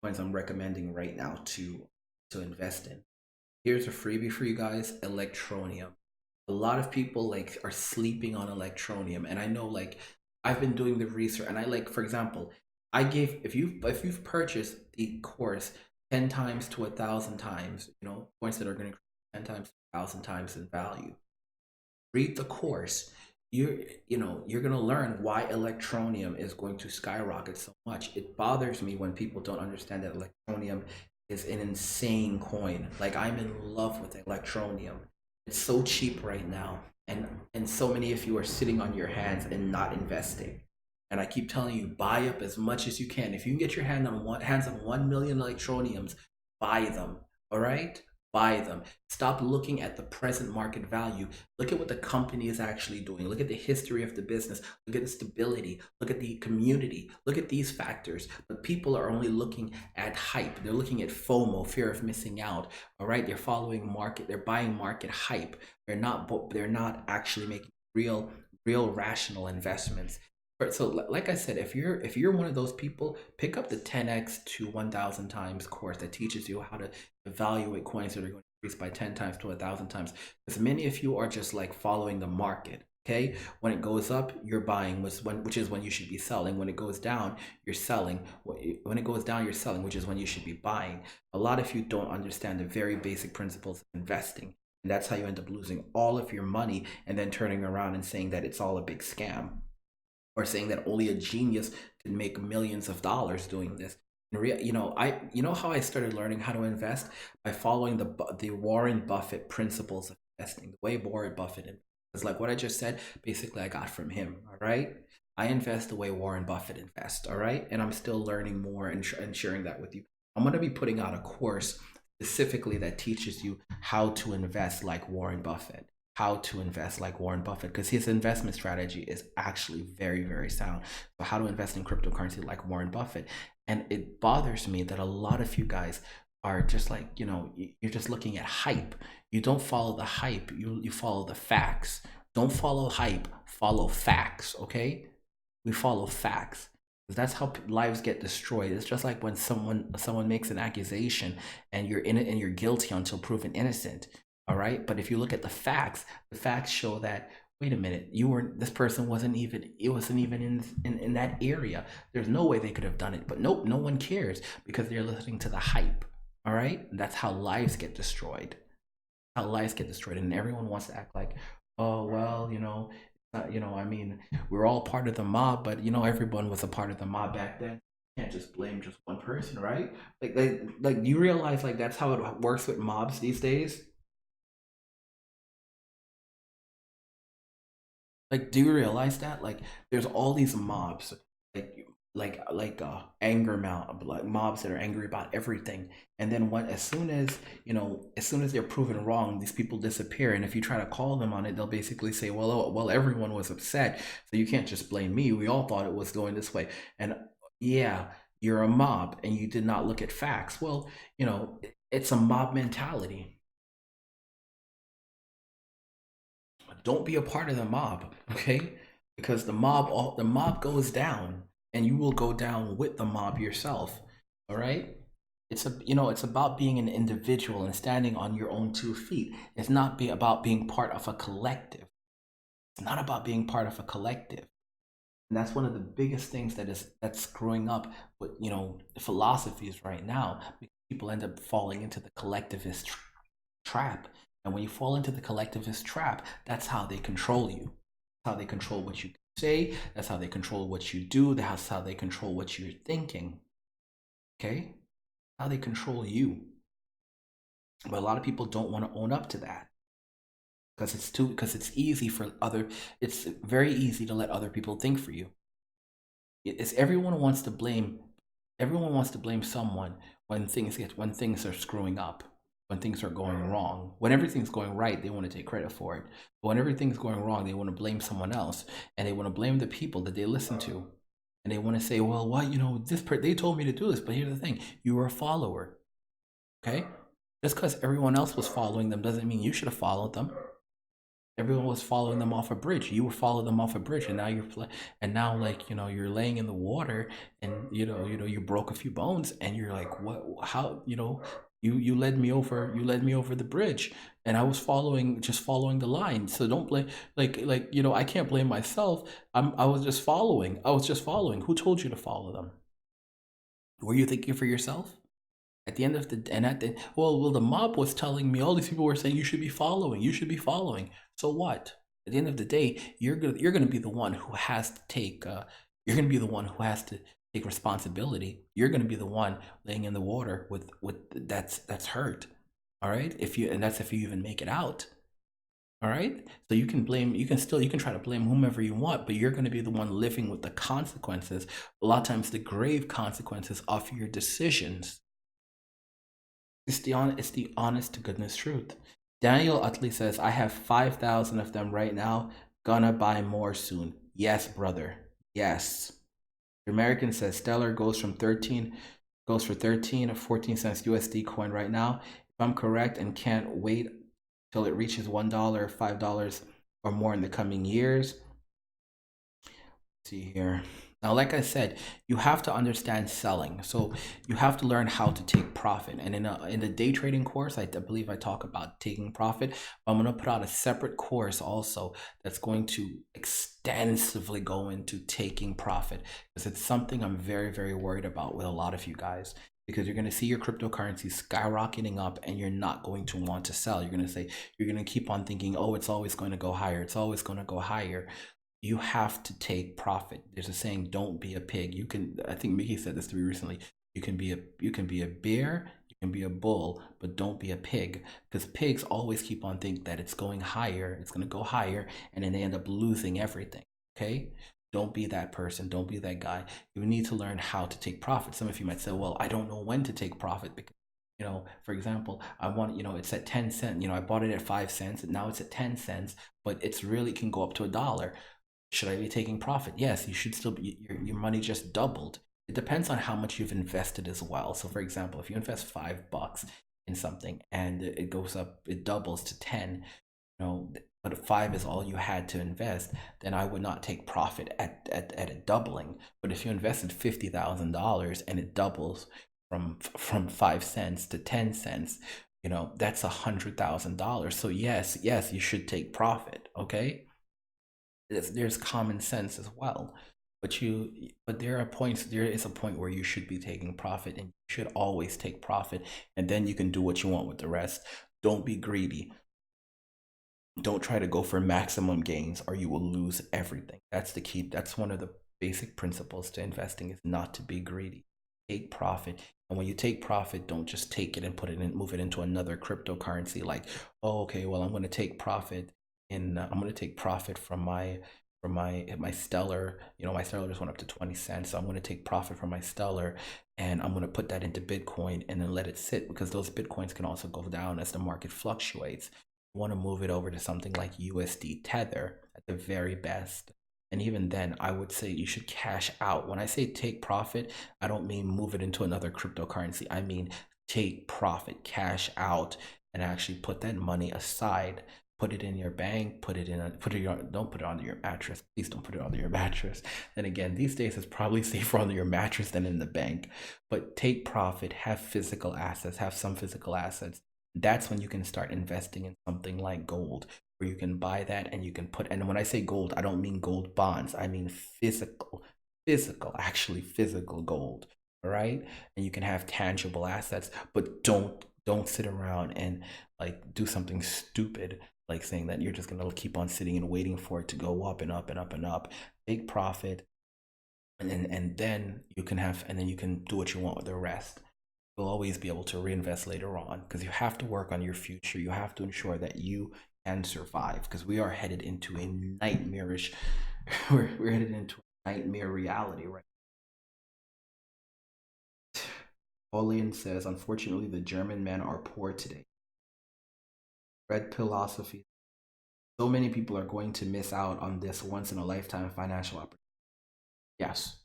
I'm recommending right now to invest in. Here's a freebie for you guys: Electronium. A lot of people like are sleeping on Electronium, and I know like I've been doing the research, and I like, for example, I gave, if you've purchased the course 10 times to 1,000 times, points that are going to 10 times to 1,000 times in value. Read the course. You're going to learn why Electronium is going to skyrocket so much. It bothers me when people don't understand that Electronium is an insane coin. Like, I'm in love with Electronium. It's so cheap right now, and so many of you are sitting on your hands and not investing. And I keep telling you, buy up as much as you can. If you can get your hands on 1 million Electroniums, buy them. All right, buy them. Stop looking at the present market value. Look at what the company is actually doing. Look at the history of the business. Look at the stability. Look at the community. Look at these factors. But people are only looking at hype. They're looking at FOMO, fear of missing out. All right, they're following market. They're buying market hype. They're not actually making real rational investments. So like I said, if you're one of those people, pick up the 10x to 1,000 times course that teaches you how to evaluate coins that are going to increase by 10 times to 1,000 times. Because many of you are just like following the market. Okay, when it goes up, you're buying, which is when you should be selling. When it goes down, you're selling. When it goes down, you're selling, which is when you should be buying. A lot of you don't understand the very basic principles of investing. And that's how you end up losing all of your money and then turning around and saying that it's all a big scam, or saying that only a genius can make millions of dollars doing this. How I started learning how to invest by following the Warren Buffett principles of investing, the way Warren Buffett is like what I just said. Basically, I got from him. All right, I invest the way Warren Buffett invests. All right, and I'm still learning more and sharing that with you. I'm going to be putting out a course specifically that teaches you how to invest like Warren Buffett, because his investment strategy is actually very, very sound. So how to invest in cryptocurrency like Warren Buffett. And it bothers me that a lot of you guys are just like, you're just looking at hype. You don't follow the hype, you follow the facts. Don't follow hype, follow facts. Okay, we follow facts. That's how lives get destroyed. It's just like when someone makes an accusation and you're in it and you're guilty until proven innocent. All right, but if you look at the facts show that, wait a minute, this person wasn't even in that area. There's no way they could have done it. But nope, no one cares because they're listening to the hype. All right, that's how lives get destroyed. And everyone wants to act like, oh well, I mean, we're all part of the mob, but everyone was a part of the mob back then. You can't just blame just one person, right? Like you realize like that's how it works with mobs these days. Like, do you realize that? Like, there's all these mobs, anger like mobs that are angry about everything. And then as soon as they're proven wrong, these people disappear. And if you try to call them on it, they'll basically say, well, everyone was upset, so you can't just blame me. We all thought it was going this way. And yeah, you're a mob and you did not look at facts. Well, it's a mob mentality. Don't be a part of the mob, okay? Because the mob goes down, and you will go down with the mob yourself. All right? It's about being an individual and standing on your own 2 feet. It's not about being part of a collective. It's not about being part of a collective. And that's one of the biggest things that's screwing up with philosophies right now, because people end up falling into the collectivist trap. And when you fall into the collectivist trap, that's how they control you. That's how they control what you say. That's how they control what you do. That's how they control what you're thinking. Okay? How they control you. But a lot of people don't want to own up to that, because it's very easy to let other people think for you. It's everyone wants to blame someone when things are screwing up, when things are going wrong. When everything's going right, they want to take credit for it. But when everything's going wrong, they want to blame someone else, and they want to blame the people that they listen to. And they want to say, well, why, they told me to do this. But here's the thing: you were a follower. Okay? Just because everyone else was following them doesn't mean you should have followed them. Everyone was following them off a bridge. You were following them off a bridge, and now you're laying in the water, and you broke a few bones, and you're like, what? How? You led me over. You led me over the bridge, and I was just following the line. So don't blame, I can't blame myself. I was just following. I was just following. Who told you to follow them? Were you thinking for yourself? At the end of the and at the well, the mob was telling me, all these people were saying you should be following, you should be following. So what? At the end of the day, you're gonna be the one who has to take responsibility. You're gonna be the one laying in the water with that's hurt. All right, if you even make it out. All right, so you can try to blame whomever you want, but you're going to be the one living with the consequences, a lot of times the grave consequences of your decisions. It's the honest to goodness truth. Daniel Utley says, I have 5,000 of them right now. Gonna buy more soon. Yes, brother. Yes. The American says Stellar goes for 13 or 14 cents USD coin right now. If I'm correct, and can't wait till it reaches $1, $5 or more in the coming years. Let's see here. Now, like I said, you have to understand selling. So you have to learn how to take profit. And in the day trading course, I believe I talk about taking profit. I'm going to put out a separate course also that's going to extensively go into taking profit, because it's something I'm very, very worried about with a lot of you guys. Because you're going to see your cryptocurrency skyrocketing up, and you're not going to want to sell. You're going to keep on thinking, oh, it's always going to go higher. It's always going to go higher. You have to take profit. There's a saying, don't be a pig. I think Mickey said this to me recently. You can be a bear, you can be a bull, but don't be a pig. Because pigs always keep on thinking that it's going higher, it's going to go higher, and then they end up losing everything. Okay? Don't be that person. Don't be that guy. You need to learn how to take profit. Some of you might say, well, I don't know when to take profit, because for example, I want, it's at 10 cents. I bought it at 5 cents, and now it's at 10 cents, but it's really can go up to $1. Should I be taking profit? Yes, you should still be. Your money just doubled. It depends on how much you've invested as well. So, for example, if you invest $5 in something and it goes up, it doubles to 10, but 5 is all you had to invest, then I would not take profit at a doubling. But if you invested $50,000 and it doubles from 5 cents to 10 cents, that's $100,000. So yes, you should take profit. Okay. There's common sense as well, but there is a point where you should be taking profit, and you should always take profit, and then you can do what you want with the rest. Don't be greedy. Don't try to go for maximum gains, or you will lose everything. That's the key. That's one of the basic principles to investing, is not to be greedy. Take profit. And when you take profit, don't just take it and move it into another cryptocurrency, like, oh, okay, well, I'm going to take profit from my Stellar. My Stellar just went up to 20 cents, so I'm going to take profit from my Stellar, and I'm going to put that into Bitcoin and then let it sit, because those Bitcoins can also go down as the market fluctuates. You want to move it over to something like USD Tether at the very best. And even then, I would say you should cash out. When I say take profit, I don't mean move it into another cryptocurrency. I mean take profit, cash out, and actually put that money aside. Put it in your bank, don't put it under your mattress. Please don't put it under your mattress. And again, these days it's probably safer under your mattress than in the bank. But take profit, have some physical assets. That's when you can start investing in something like gold, where you can buy that and you can put, and when I say gold, I don't mean gold bonds, I mean actually physical gold. All right. And you can have tangible assets, but don't sit around and like do something stupid like saying that you're just gonna keep on sitting and waiting for it to go up and up and up and up. Take profit, and then you can have, and then you can do what you want with the rest. You'll always be able to reinvest later on, because you have to work on your future. You have to ensure that you can survive, because we are headed into a nightmarish we're headed into a nightmare reality right. Paulian says, unfortunately, the German men are poor today. Red philosophy. So many people are going to miss out on this once in a lifetime financial opportunity. Yes,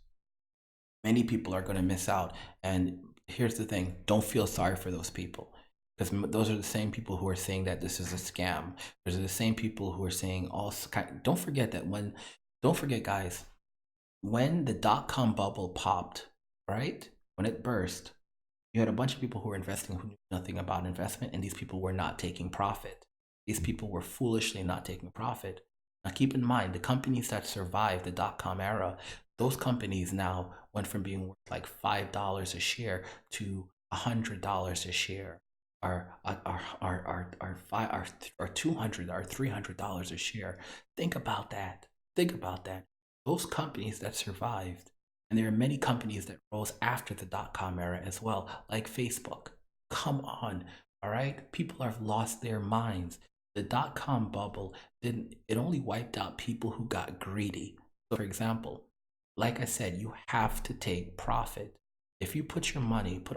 many people are going to miss out. And here's the thing, don't feel sorry for those people, because those are the same people who are saying that this is a scam. Those are the same people who are saying all kind. Don't forget that don't forget, guys, when the dot-com bubble popped, right? When it burst, you had a bunch of people who were investing who knew nothing about investment, and these people were not taking profit. These people were foolishly not taking profit. Now, keep in mind, the companies that survived the dot-com era, those companies now went from being worth like $5 a share to $100 a share, or 200 or $300 a share. Think about that. Think about that. Those companies that survived, and there are many companies that rose after the dot-com era as well, like Facebook. Come on, all right? People have lost their minds. The dot-com bubble didn't, it only wiped out people who got greedy. So for example, like I said, you have to take profit. If you put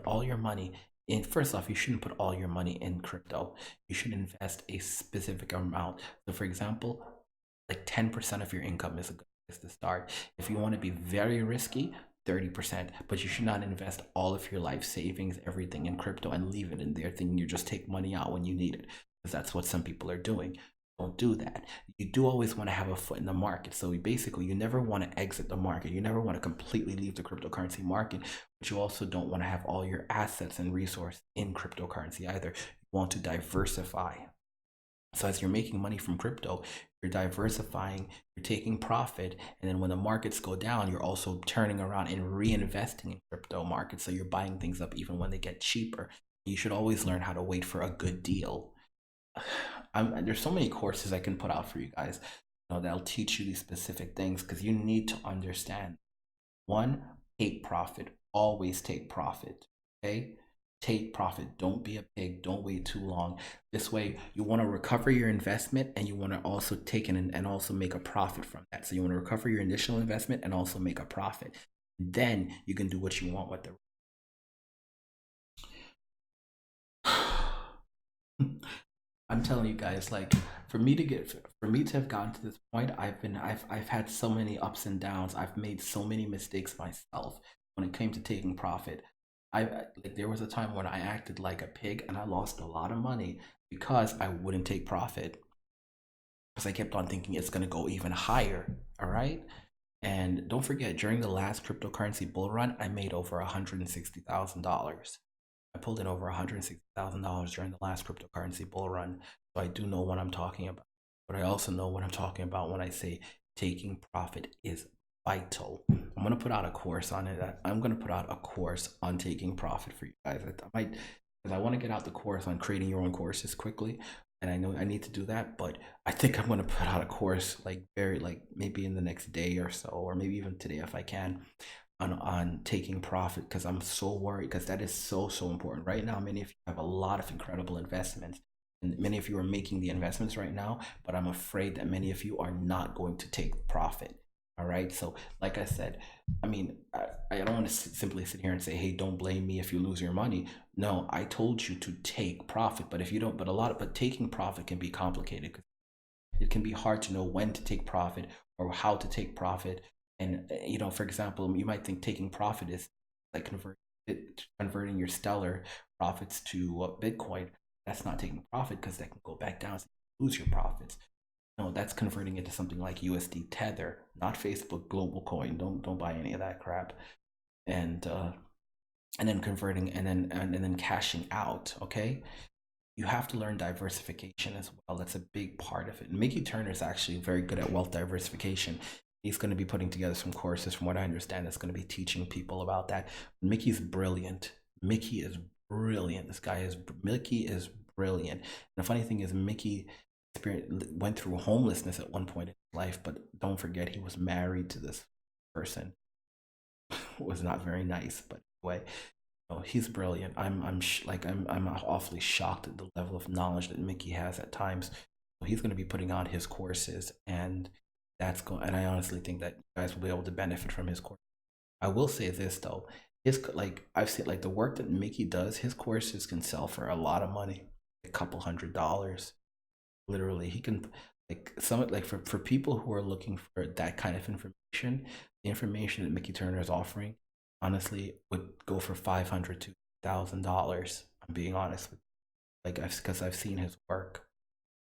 all your money in, first off, you shouldn't put all your money in crypto. You should invest a specific amount. So for example, like 10% of your income is a good place to start. If you want to be very risky, 30%, but you should not invest all of your life savings, everything in crypto and leave it in there thinking you just take money out when you need it, because that's what some people are doing. Don't do that. You do always want to have a foot in the market. So basically, you never want to exit the market. You never want to completely leave the cryptocurrency market, but you also don't want to have all your assets and resources in cryptocurrency either. You want to diversify. So as you're making money from crypto, you're diversifying, you're taking profit, and then when the markets go down, you're also turning around and reinvesting in crypto markets. So you're buying things up even when they get cheaper. You should always learn how to wait for a good deal. There's so many courses I can put out for you guys, that'll teach you these specific things, because you need to understand. One, take profit. Always take profit. Okay? Take profit. Don't be a pig. Don't wait too long. This way, you want to recover your investment, and you want to also take it and also make a profit from that. So you want to recover your initial investment and also make a profit. Then you can do what you want with the I'm telling you guys, like, for me to have gotten to this point, I've had so many ups and downs. I've made so many mistakes myself when it came to taking profit. I like there was a time when I acted like a pig and I lost a lot of money because I wouldn't take profit, because I kept on thinking it's gonna go even higher. All right. And don't forget, during the last cryptocurrency bull run, I made over $160,000. I pulled in over $160,000 during the last cryptocurrency bull run. So I do know what I'm talking about. But I also know what I'm talking about when I say taking profit is vital. I'm going to put out a course on it. I'm going to put out a course on taking profit for you guys. I might, because I want to get out the course on creating your own courses quickly. And I know I need to do that, but I think I'm going to put out a course like maybe in the next day or so, or maybe even today if I can, on taking profit, because I'm so worried, because that is so important right now. Many of you have a lot of incredible investments, and many of you are making the investments right now, but I'm afraid that many of you are not going to take profit. All right, so like I said, I mean, I don't want to simply sit here and say, hey, don't blame me if you lose your money. No, I told you to take profit, but if you don't, but taking profit can be complicated, because it can be hard to know when to take profit or how to take profit. And for example, you might think taking profit is like converting your stellar profits to Bitcoin. That's not taking profit, because that can go back down, so you lose your profits. No, that's converting it to something like USD Tether, not Facebook Global Coin. Don't buy any of that crap. And then converting, and then cashing out. Okay, you have to learn diversification as well. That's a big part of it. Mickey Turner is actually very good at wealth diversification. He's going to be putting together some courses, from what I understand, that's going to be teaching people about that. Mickey's brilliant. Mickey is brilliant. Mickey is brilliant. And the funny thing is, Mickey went through homelessness at one point in his life, but don't forget he was married to this person who was not very nice. But anyway, he's brilliant. I'm awfully shocked at the level of knowledge that Mickey has at times. He's going to be putting on his courses, and and I honestly think that you guys will be able to benefit from his course. I will say this though, I've seen like the work that Mickey does, his courses can sell for a lot of money, a couple $100. Literally, he can for people who are looking for that kind of information, the information that Mickey Turner is offering, honestly, would go for $500 to $1,000. I'm being honest with you. Because I've seen his work,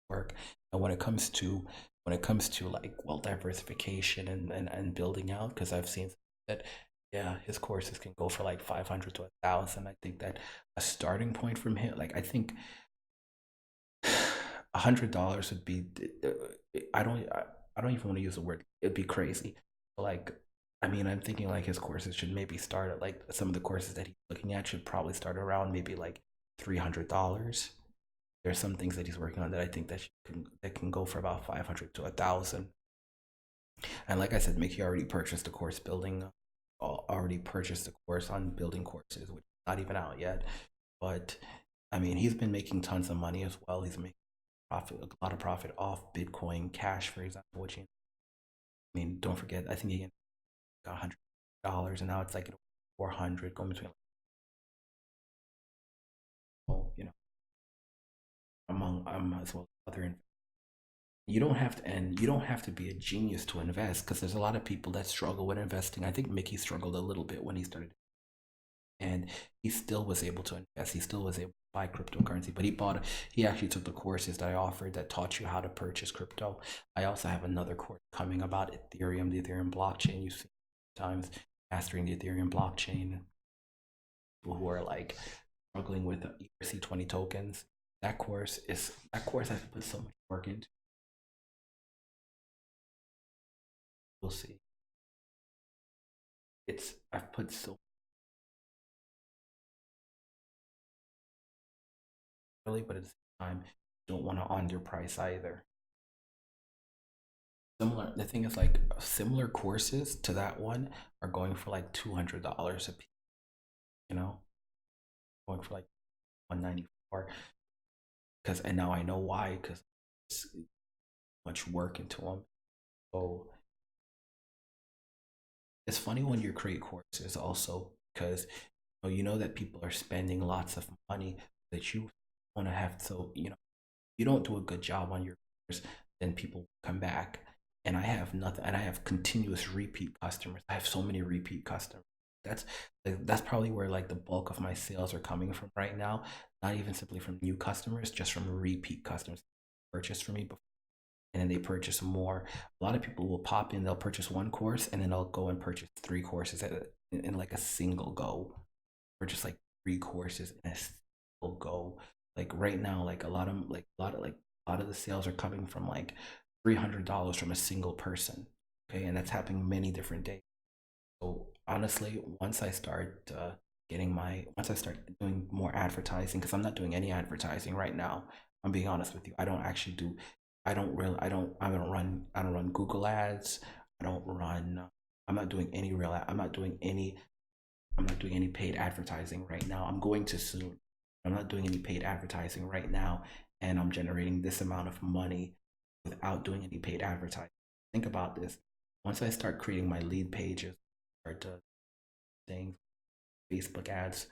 and when it comes to like wealth diversification and building out, because I've seen that, yeah, his courses can go for like 500 to 1,000. I think that a starting point from him, like I think $100 would be, I don't even want to use the word, it'd be crazy. Like, I mean, I'm thinking like his courses should maybe start at like some of the courses that he's looking at should probably start around maybe like $300. There's some things that he's working on that I think that can go for about 500 to 1,000. And like I said, Mickey already purchased a course on building courses, which is not even out yet. But I mean, he's been making tons of money as well. He's making a lot of profit off Bitcoin Cash, for example. Which, I mean, don't forget, I think he got $100, and now it's like 400, going between, among as well as other. You don't have to, and you don't have to be a genius to invest, because there's a lot of people that struggle with investing. I think Mickey struggled a little bit when he started, and he still was able to invest. He still was able to buy cryptocurrency, but he actually took the courses that I offered that taught you how to purchase crypto. I also have another course coming about Ethereum, the Ethereum blockchain. You see times mastering the Ethereum blockchain. People who are like struggling with ERC20 tokens. That course has put so much work into. We'll see. I've put so really, but at the same time, don't want to underprice either. The thing is, like, similar courses to that one are going for like $200 a piece, you know, going for like 194. And now I know why, because it's much work into them. So it's funny when you create courses also, because you know that people are spending lots of money that you want to have. So you don't do a good job on your course, then people come back. And I have nothing, and I have continuous repeat customers. I have so many repeat customers. That's probably where like the bulk of my sales are coming from right now. Not even simply from new customers, just from repeat customers purchase from me before, and then they purchase more. A lot of people will pop in, they'll purchase one course, and then they'll go and purchase 3 courses in like a single go, or just like 3 courses in a single go. Like right now, like a lot of the sales are coming from like $300 from a single person. Okay, and that's happening many different days. So honestly, once I start doing more advertising, because I'm not doing any advertising right now. I'm being honest with you. I don't actually do. I don't run Google ads. I don't run. I'm not doing any real. I'm not doing any paid advertising right now. I'm going to soon. I'm not doing any paid advertising right now, and I'm generating this amount of money without doing any paid advertising. Think about this. Once I start creating my lead pages, start to things, Facebook ads,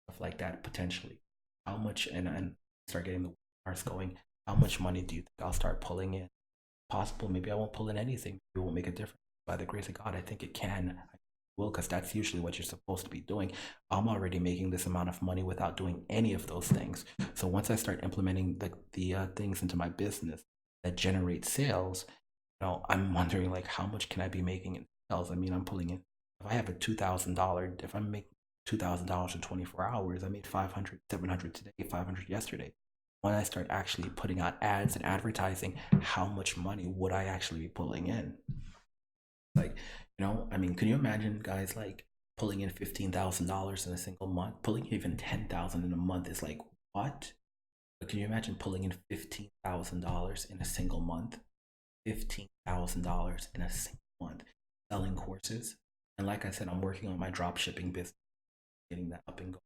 stuff like that, potentially, how much, and start getting the webinars going, how much money do you think I'll start pulling in? Possible, maybe I won't pull in anything. It won't make a difference. By the grace of God, I think it can. I will, because that's usually what you're supposed to be doing. I'm already making this amount of money without doing any of those things. So once I start implementing the things into my business that generate sales, I'm wondering like how much can I be making in sales? I mean, I'm pulling in. If I have a $2,000, if I'm making $2,000 in 24 hours, I made 500, 700 today, 500 yesterday. when I start actually putting out ads and advertising, how much money would I actually be pulling in? Like, I mean, can you imagine guys like pulling in $15,000 in a single month? Pulling even 10,000 in a month is like what? But can you imagine pulling in $15,000 in a single month? $15,000 in a single month selling courses. And like I said, I'm working on my drop shipping business, getting that up and going.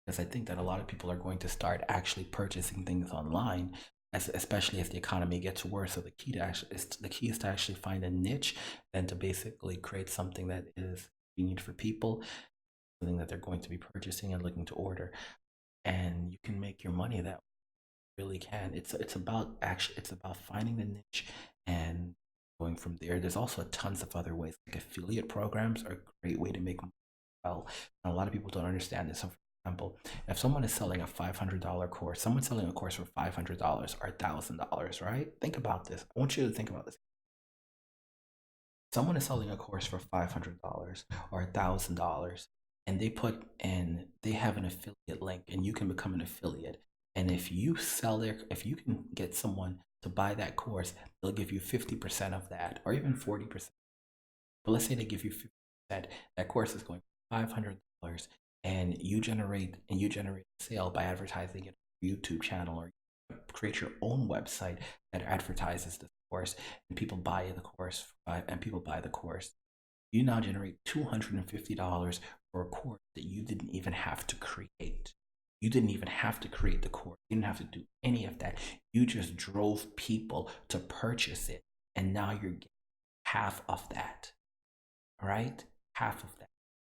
Because I think that a lot of people are going to start actually purchasing things online, especially as the economy gets worse. So the key is to actually find a niche and to basically create something that is convenient for people, something that they're going to be purchasing and looking to order. And you can make your money that way. Really can. It's about finding the niche and going from there. There's also tons of other ways, like affiliate programs are a great way to make money. Well, and a lot of people don't understand this. So, for example, if someone is selling a $500 course, someone's selling a course for $500 or $1,000, right? Think about this. I want you to think about this. Someone is selling a course for $500 or $1,000, and they have an affiliate link, and you can become an affiliate. And if you can get someone to buy that course, they'll give you 50% of that, or even 40%. But let's say they give you 50%. That course is going for $500, and you generate a sale by advertising it on your YouTube channel, or create your own website that advertises the course, and people buy the course, you now generate $250 for a course that you didn't even have to create. You didn't even have to create the course. You didn't have to do any of that. You just drove people to purchase it, and now you're getting half of that. All right? Half of that.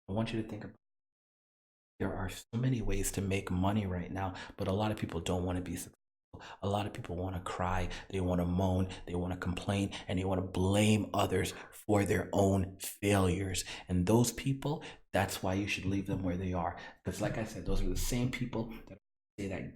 I want you to think about it. There are so many ways to make money right now, but a lot of people don't want to be successful. A lot of people want to cry, they want to moan, they want to complain, and they want to blame others for their own failures. And those people, that's why you should leave them where they are. Because, like I said, those are the same people that say that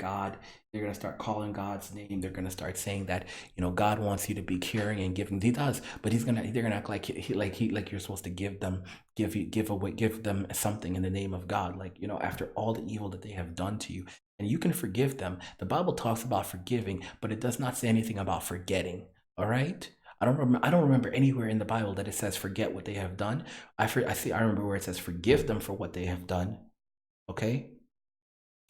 they're going to start calling God's name. They're going to start saying that, God wants you to be caring and giving. He does, but they're going to act like you're supposed to give them something in the name of God. Like, after all the evil that they have done to you. And you can forgive them. The Bible talks about forgiving, but it does not say anything about forgetting. All right? I don't remember anywhere in the Bible that it says forget what they have done. I remember where it says forgive them for what they have done. Okay?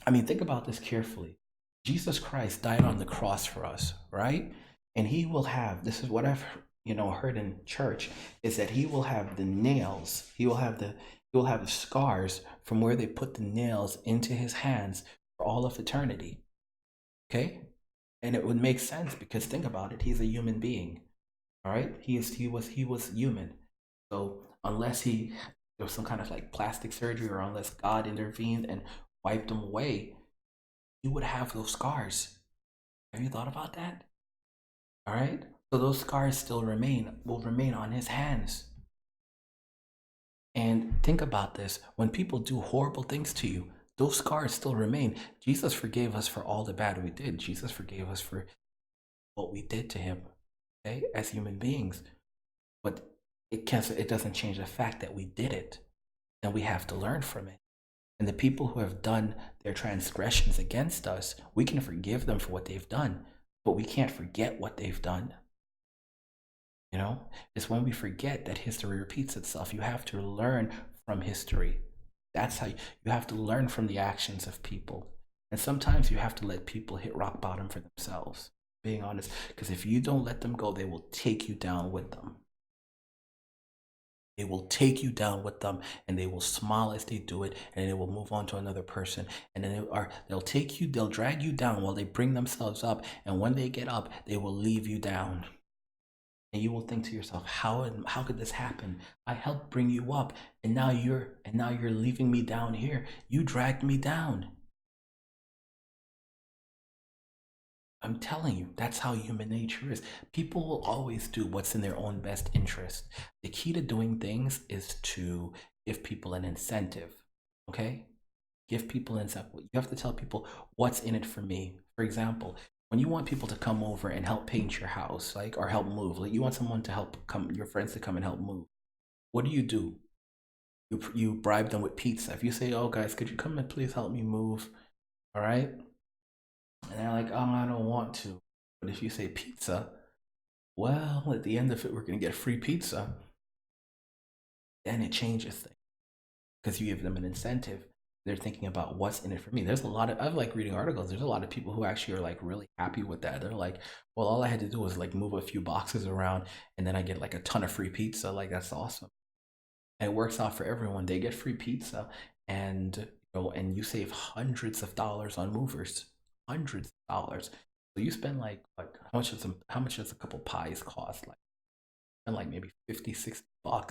I mean, think about this carefully. Jesus Christ died on the cross for us, right? And he will have, this is what I've heard in church, is that he will have the nails, he will have the scars from where they put the nails into his hands for all of eternity. Okay? And it would make sense because think about it, he's a human being. All right? He was human. So unless there was some kind of like plastic surgery, or unless God intervened and wiped him away, he would have those scars. Have you thought about that? All right? So those scars will remain on his hands. And think about this, when people do horrible things to you, those scars still remain. Jesus forgave us for all the bad we did. Jesus forgave us for what we did to him, okay, as human beings. But it doesn't change the fact that we did it, and we have to learn from it. And the people who have done their transgressions against us, we can forgive them for what they've done, but we can't forget what they've done. It's when we forget that history repeats itself. You have to learn from history. That's how you have to learn from the actions of people. And sometimes you have to let people hit rock bottom for themselves, being honest, because if you don't let them go, they will take you down with them. They will take you down with them, and they will smile as they do it, and they will move on to another person. And then they'll drag you down while they bring themselves up. And when they get up, they will leave you down. And you will think to yourself, how could this happen? I helped bring you up, and now you're leaving me down here. You dragged me down. I'm telling you, that's how human nature is. People will always do what's in their own best interest. The key to doing things is to give people an incentive. Okay? Give people an incentive. You have to tell people what's in it for me. For example, when you want people to come over and help paint your house, or help move, you want someone to your friends to come and help move. What do? You bribe them with pizza. If you say, "Oh guys, could you come and please help me move?" All right? And they're like, oh, I don't want to. But if you say pizza, well, at the end of it, we're going to get free pizza. Then it changes things because you give them an incentive. They're thinking about what's in it for me. There's a lot of, I like reading articles. There's a lot of people who actually are like really happy with that. They're like, well, all I had to do was like move a few boxes around and then I get like a ton of free pizza. Like, that's awesome. And it works out for everyone. They get free pizza and, and you save hundreds of dollars on movers, hundreds of dollars. So you spend like, how much does a couple pies cost? Like, spend like maybe 50, $60,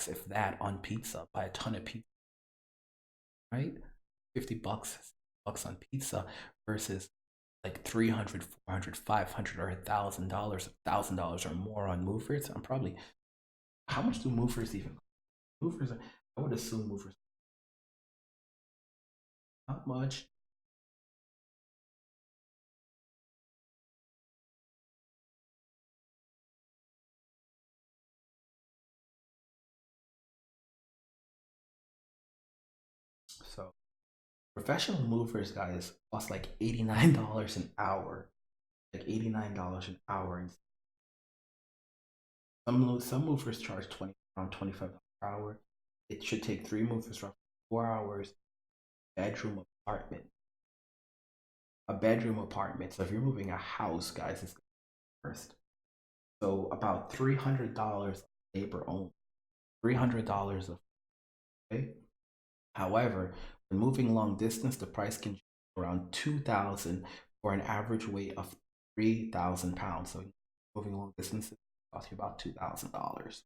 if that, on pizza. Buy a ton of pizza, right? 50 bucks on pizza versus like 300, 400, 500, or $1,000 or more on movers. I'm probably, how much do movers even movers? I would assume movers not much. So professional movers, guys, cost like $89 an hour, like $89 an hour. And some movers charge around $25 per hour. It should take three movers roughly 4 hours. Bedroom apartment, a bedroom apartment. So if you're moving a house, guys, it's first. So about $300 labor only. $300 of, okay. However, when moving long distance, the price can be around 2,000 for an average weight of 3,000 pounds. So moving long distances costs you about $2,000.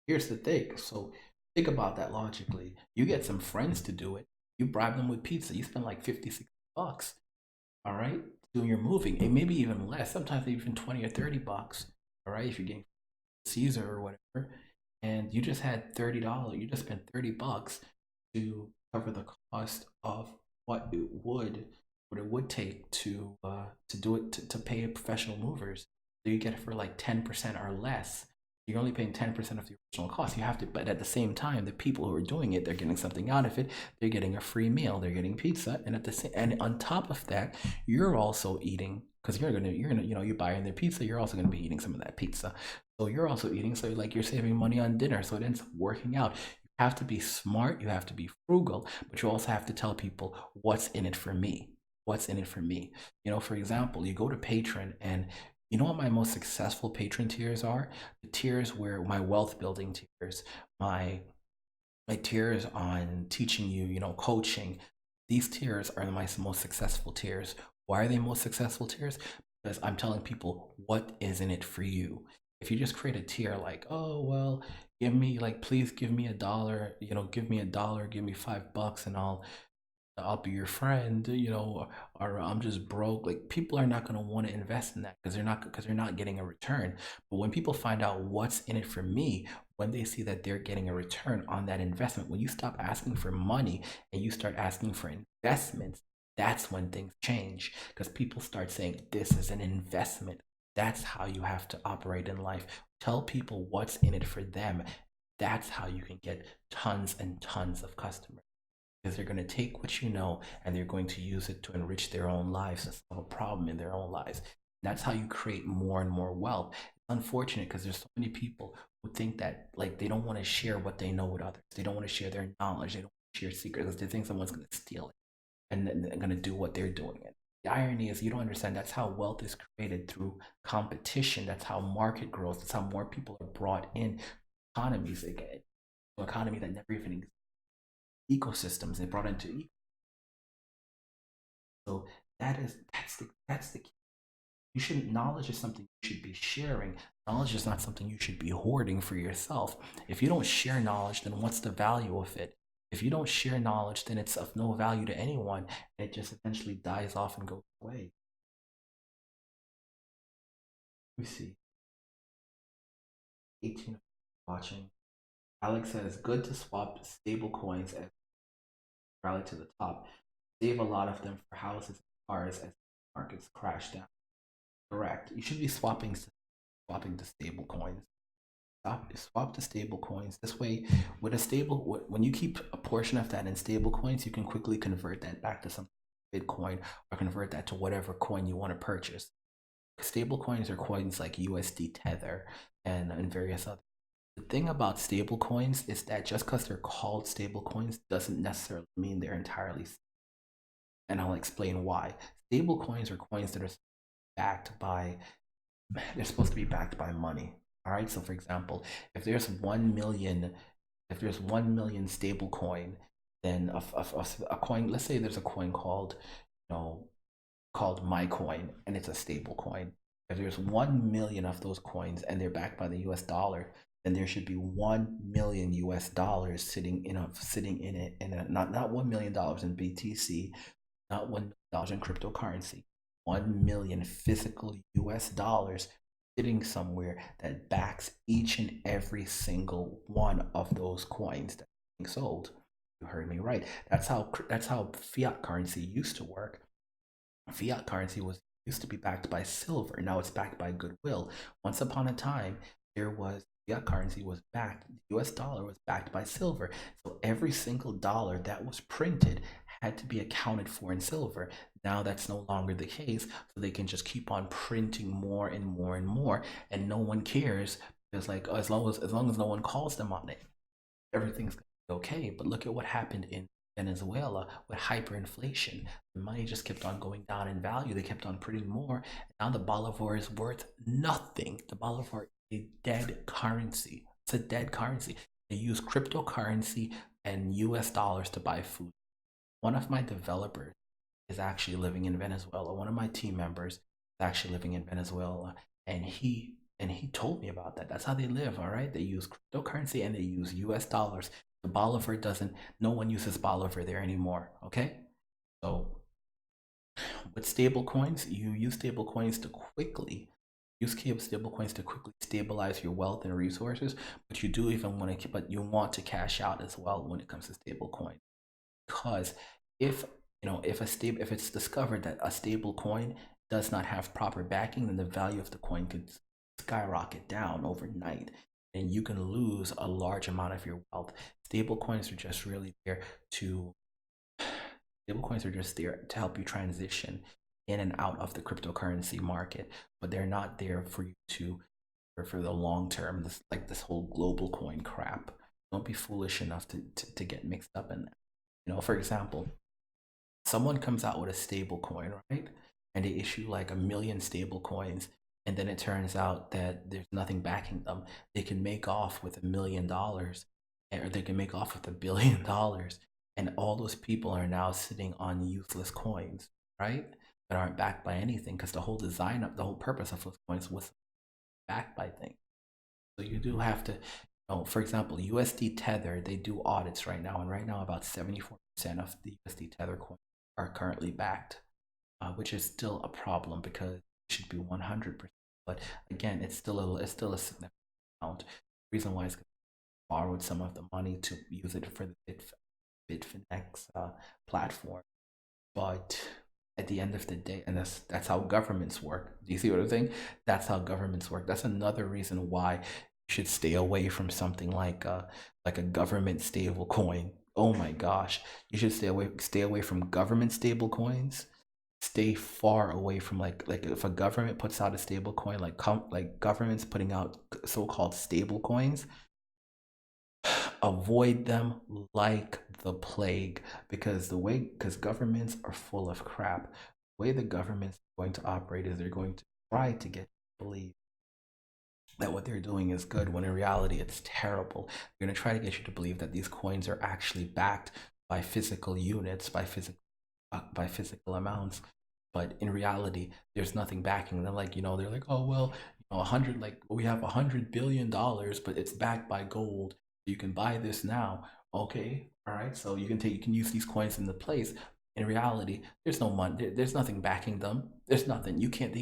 Here's the thing. So think about that logically. You get some friends to do it. You bribe them with pizza. You spend like 50, $60. All right, doing your moving, and maybe even less. Sometimes even 20 or $30. All right, if you're getting Caesar or whatever, and you just had $30. You just spent $30 to cover the cost of what it would take to do it to pay professional movers. So you get it for like 10% or less. You're only paying 10% of the original cost. You have to, but at the same time, the people who are doing it, they're getting something out of it. They're getting a free meal. They're getting pizza, and at the same, and on top of that, you're also eating because you're gonna, you're buying their pizza. You're also gonna be eating some of that pizza. So you're also eating. So like you're saving money on dinner. So it ends up working out. You have to be smart. You have to be frugal, but you also have to tell people what's in it for me. What's in it for me? For example, you go to Patreon, and you know what my most successful patron tiers are? The tiers where my wealth building tiers, my tiers on teaching you, coaching. These tiers are my most successful tiers. Why are they most successful tiers? Because I'm telling people what is in it for you. If you just create a tier like, oh well, give me like please give me $1, give me $1, give me $5, and I'll be your friend, or I'm just broke. Like people are not going to want to invest in that because they're not getting a return. But when people find out what's in it for me, when they see that they're getting a return on that investment, when you stop asking for money and you start asking for investments, that's when things change because people start saying this is an investment. That's how you have to operate in life. Tell people what's in it for them. That's how you can get tons and tons of customers because they're going to take what you know and they're going to use it to enrich their own lives and solve a problem in their own lives. That's how you create more and more wealth. It's unfortunate because there's so many people who think that like they don't want to share what they know with others. They don't want to share their knowledge. They don't want to share secrets. They think someone's going to steal it and then they're going to do what they're doing. And the irony is you don't understand that's how wealth is created through competition. That's how market grows. That's how more people are brought in economies again. An economy that never even existed ecosystems they brought into so that's the key. You shouldn't knowledge is something you should be sharing. Knowledge is not something you should be hoarding for yourself. If you don't share knowledge, then what's the value of it? If you don't share knowledge, then it's of no value to anyone. It just eventually dies off and goes away. We see 18 watching. Alex says good to swap stable coins as rally to the top. Save a lot of them for houses and cars as markets crash down. Correct. You should be swapping to stable coins. Swap to stable coins. This way, when you keep a portion of that in stable coins, you can quickly convert that back to something Bitcoin or convert that to whatever coin you want to purchase. Stable coins are coins like USD Tether and various other. The thing about stable coins is that just because they're called stable coins doesn't necessarily mean they're entirely. And I'll explain why. Stable coins are coins that are backed by, they're supposed to be backed by money. All right. So for example, if there's 1 million, if there's 1 million stable coin, then a coin, let's say there's a coin called, called my coin, and it's a stable coin. If there's 1 million of those coins and they're backed by the US dollar, then there should be 1 million US dollars sitting in it, not $1 million in BTC, not $1 million in cryptocurrency, 1 million physical US dollars sitting somewhere that backs each and every single one of those coins that are being sold. You heard me right. That's how fiat currency used to work. Fiat currency used to be backed by silver. Now it's backed by goodwill. Once upon a time, fiat currency was backed. The US dollar was backed by silver. So every single dollar that was printed had to be accounted for in silver. Now that's no longer the case. So they can just keep on printing more and more and more, and no one cares. Because like as long as no one calls them on it, everything's okay. But look at what happened in Venezuela with hyperinflation. The money just kept on going down in value. They kept on printing more. And now the bolivar is worth nothing. The bolivar is a dead currency. It's a dead currency. They use cryptocurrency and US dollars to buy food. One of my developers is actually living in Venezuela. One of my team members is actually living in Venezuela, and he told me about that. That's how they live. All right, they use cryptocurrency and they use US dollars. The bolivar doesn't, no one uses bolivar there anymore. Okay, so with stable coins, you use stable coins to quickly stabilize your wealth and resources, but you do even want to, but you want to cash out as well when it comes to stable coins. Because if if it's discovered that a stable coin does not have proper backing, then the value of the coin could skyrocket down overnight, and you can lose a large amount of your wealth. Stable coins are just really there to help you transition in and out of the cryptocurrency market, but they're not there for you for the long term. This whole global coin crap. Don't be foolish enough to get mixed up in that. For example, someone comes out with a stable coin, right? And they issue like 1 million stable coins, and then it turns out that there's nothing backing them. They can make off with $1 million, or they can make off with $1 billion, and all those people are now sitting on useless coins, right? That aren't backed by anything, because the whole purpose of those coins was backed by things. So you do have to, for example, USD Tether, they do audits right now, and right now about 74% of the USD Tether coins are currently backed, which is still a problem because it should be 100%. But again, it's still a significant amount. The reason why is because they borrowed some of the money to use it for the Bitfinex platform. But at the end of the day, and that's how governments work. Do you see what I'm saying? That's how governments work. That's another reason why you should stay away from something like a government stable coin. Oh my gosh, you should stay away from government stable coins. Stay far away from like if a government puts out a stable coin, like governments putting out so-called stable coins, avoid them like the plague, because governments are full of crap. The way the government's going to operate is they're going to try to get you to believe that what they're doing is good, when in reality it's terrible. They're going to try to get you to believe that these coins are actually backed by physical units, by physical amounts, but in reality there's nothing backing them. Like, they're like, oh well, 100, like we have $100 billion, but it's backed by gold. You can buy this now. Okay, all right. So you can use these coins in the place. In reality, there's no money. There's nothing backing them. There's nothing. You can't.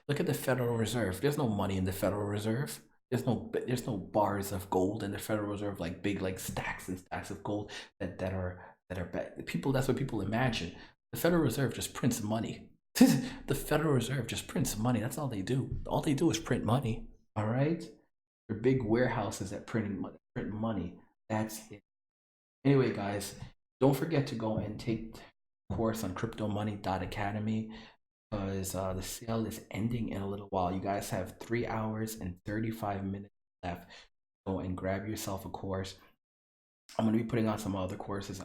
Look at the Federal Reserve. There's no money in the Federal Reserve. There's no bars of gold in the Federal Reserve, like big stacks and stacks of gold that are people. That's what people imagine. The Federal Reserve just prints money. The Federal Reserve just prints money. That's all they do. All they do is print money. All right. They're big warehouses that print money. That's it. Anyway, guys, don't forget to go and take course on cryptomoney.academy because the sale is ending in a little while. You guys have 3 hours and 35 minutes left. Go and grab yourself a course. I'm going to be putting on some other courses.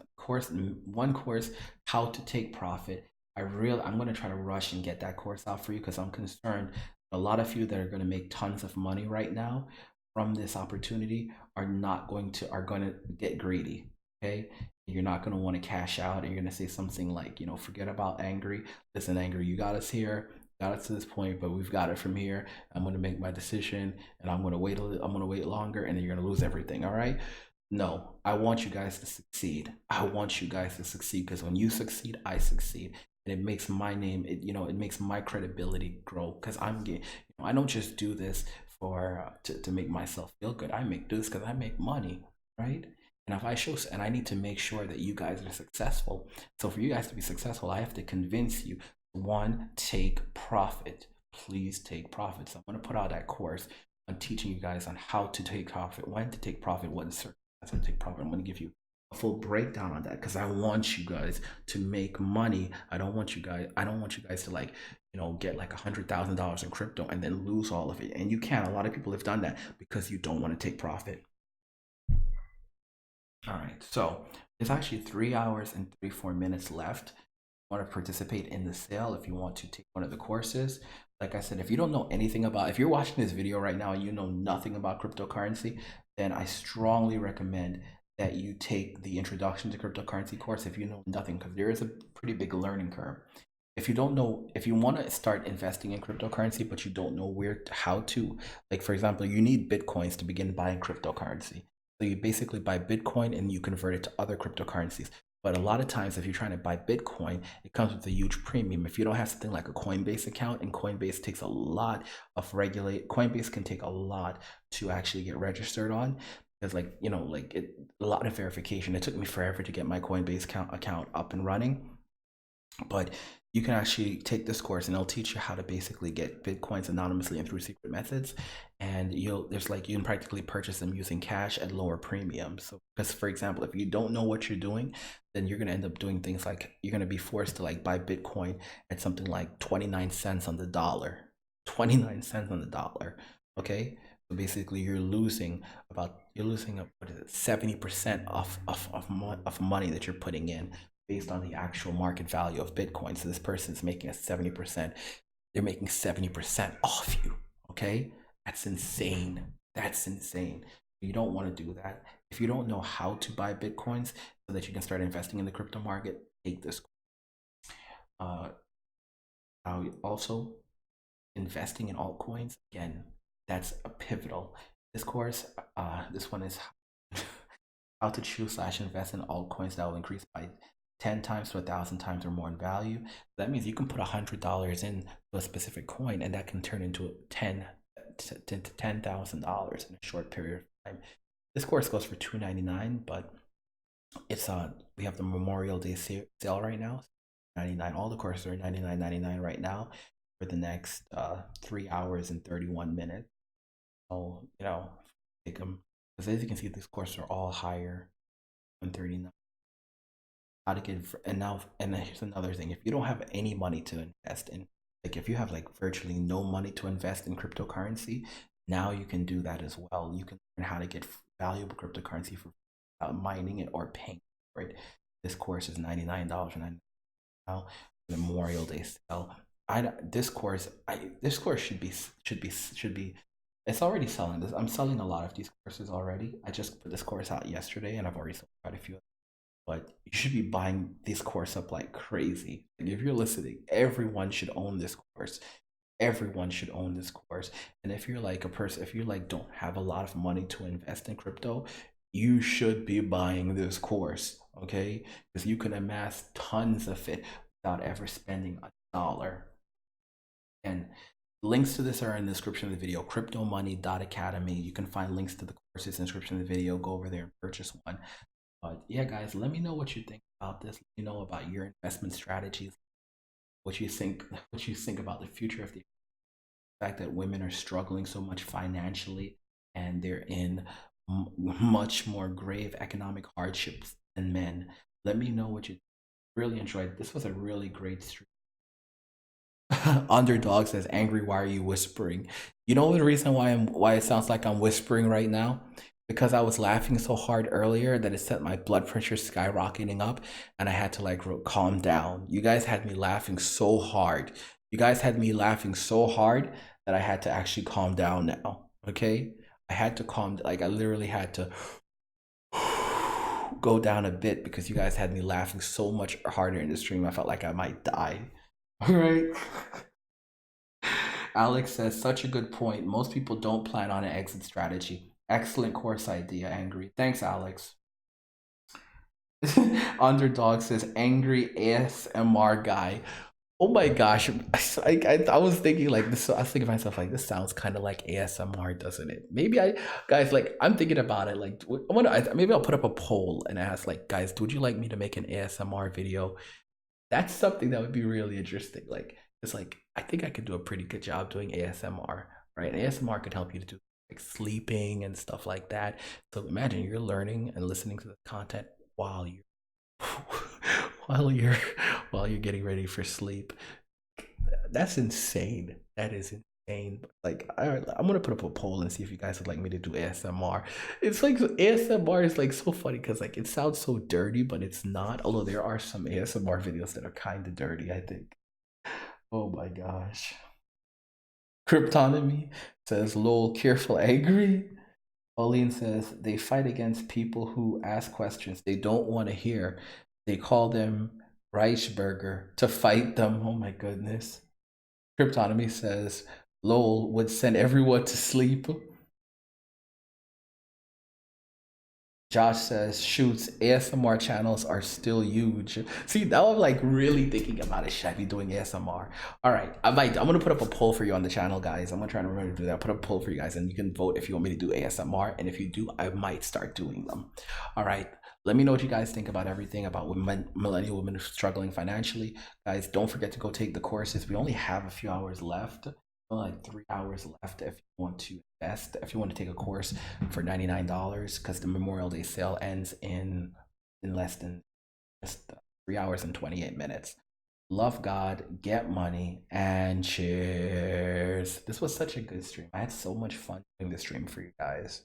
One course, how to take profit. I'm going to try to rush and get that course out for you because I'm concerned a lot of you that are going to make tons of money right now from this opportunity are going to get greedy. Okay, you're not going to want to cash out, and you're going to say something like, forget about Angry. Listen, Angry, you got us here, got us to this point, but we've got it from here. I'm going to make my decision, and I'm going to wait longer, and then you're going to lose everything. All right. No, I want you guys to succeed. I want you guys to succeed because when you succeed, I succeed. And it makes my name, it makes my credibility grow because I don't just do this for to make myself feel good. I do this because I make money, right? And I need to make sure that you guys are successful. So for you guys to be successful, I have to convince you. One, take profit. Please take profit. So I'm going to put out that course on teaching you guys on how to take profit, when to take profit, what is certain. That's how to take profit. I'm going to give you a full breakdown on that because I want you guys to make money. I don't want you guys to get like $100,000 in crypto and then lose all of it. And you can't. A lot of people have done that because you don't want to take profit. All right, so there's actually 3 hours and 34 minutes left. If you want to participate in the sale, if you want to take one of the courses, like I said, if you're watching this video right now and you know nothing about cryptocurrency, then I strongly recommend that you take the introduction to cryptocurrency course if you know nothing, because there is a pretty big learning curve. If you want to start investing in cryptocurrency, but you don't know how to, like for example, you need Bitcoins to begin buying cryptocurrency. So you basically buy Bitcoin and you convert it to other cryptocurrencies. But a lot of times, if you're trying to buy Bitcoin, it comes with a huge premium. If you don't have something like a Coinbase account, and Coinbase takes a lot Coinbase can take a lot to actually get registered on. Because a lot of verification. It took me forever to get my Coinbase account up and running. But you can actually take this course and it'll teach you how to basically get Bitcoins anonymously and through secret methods. And you can practically purchase them using cash at lower premiums. So because for example, if you don't know what you're doing, then you're going to end up doing things like you're going to be forced to buy Bitcoin at something like 29 cents on the dollar. 29 cents on the dollar. Okay. So basically you're losing what is it, 70% of money that you're putting in based on the actual market value of Bitcoin. So this person's making a 70%, they're making 70% off you. Okay. That's insane. That's insane. You don't want to do that. If you don't know how to buy Bitcoins so that you can start investing in the crypto market, take this. Also, investing in altcoins, again, that's a pivotal. This course, this one is how to choose/invest in altcoins that will increase by 10 times to 1,000 times or more in value. That means you can put $100 in a specific coin and that can turn into $10,000 in a short period of time. This course goes for $299, but it's we have the Memorial Day sale right now. $99. All the courses are $99.99 right now for the next 3 hours and 31 minutes. So take them, because as you can see, these courses are all higher than 39. How to get and here's another thing: if you don't have any money to invest in, if you have virtually no money to invest in cryptocurrency, now you can do that as well. You can learn how to get valuable cryptocurrency for mining it or paying for it. This course is $99 now. Memorial Day sale. This course should be. It's already selling. This I'm selling a lot of these courses already. I just put this course out yesterday, and I've already sold quite a few. But you should be buying this course up like crazy. If you're listening, everyone should own this course. Everyone should own this course. And if you're like a person, if you don't have a lot of money to invest in crypto, you should be buying this course, okay? Because you can amass tons of it without ever spending a dollar. And links to this are in the description of the video, cryptomoney.academy. You can find links to the courses in the description of the video. Go over there and purchase one. But yeah, guys, let me know what you think about this. Let me know about your investment strategies. What you think about the future of the fact that women are struggling so much financially and they're in much more grave economic hardships than men. Let me know what you Really enjoyed. This was a really great stream. Underdog says, "Angry, why are you whispering?" You know the reason why it sounds like I'm whispering right now? Because I was laughing so hard earlier that it set my blood pressure skyrocketing up, and I had to like calm down. You guys had me laughing so hard. You guys had me laughing so hard that I had to actually calm down now. Okay, I had to calm. Like I literally had to go down a bit because you guys had me laughing so much harder in the stream. I felt like I might die. All right. Alex says, such a good point. Most people don't plan on an exit strategy. Excellent course idea, Angry. Thanks, Alex. Underdog says, angry ASMR guy. Oh my gosh. I was thinking like this. I was thinking to myself, like, this sounds kind of like ASMR, doesn't it? Maybe guys, like, I'm thinking about it. Like, maybe I'll put up a poll and ask, like, guys, would you like me to make an ASMR video? That's something that would be really interesting. Like, it's like I think I could do a pretty good job doing ASMR, right? And ASMR could help you to do like sleeping and stuff like that. So imagine you're learning and listening to the content while you're while you're while you're getting ready for sleep. That's insane. That is insane. Like I'm gonna put up a poll and see if you guys would like me to do ASMR. It's like ASMR is like so funny because like it sounds so dirty, but it's not. Although there are some ASMR videos that are kind of dirty, I think. Oh my gosh. Cryptonomy says, "Lol, careful, angry." Pauline says, "They fight against people who ask questions they don't want to hear. They call them Reichberger to fight them." Oh my goodness. Cryptonomy says, "Lol would send everyone to sleep." Josh says, "Shoots, ASMR channels are still huge." See, now I'm like really thinking about it. Should I be doing ASMR? All right, I'm gonna put up a poll for you on the channel, guys. I'm gonna try to remember to do that. I'll put up a poll for you guys, and you can vote if you want me to do ASMR. And if you do, I might start doing them. All right. Let me know what you guys think about everything about women, millennial women struggling financially. Guys, don't forget to go take the courses. We only have a few hours left, like 3 hours left if you want to invest, if you want to take a course for $99, because the Memorial Day sale ends in less than just 3 hours and 28 minutes. Love God, get money, and cheers. This was such a good stream. I had so much fun doing this stream for you guys.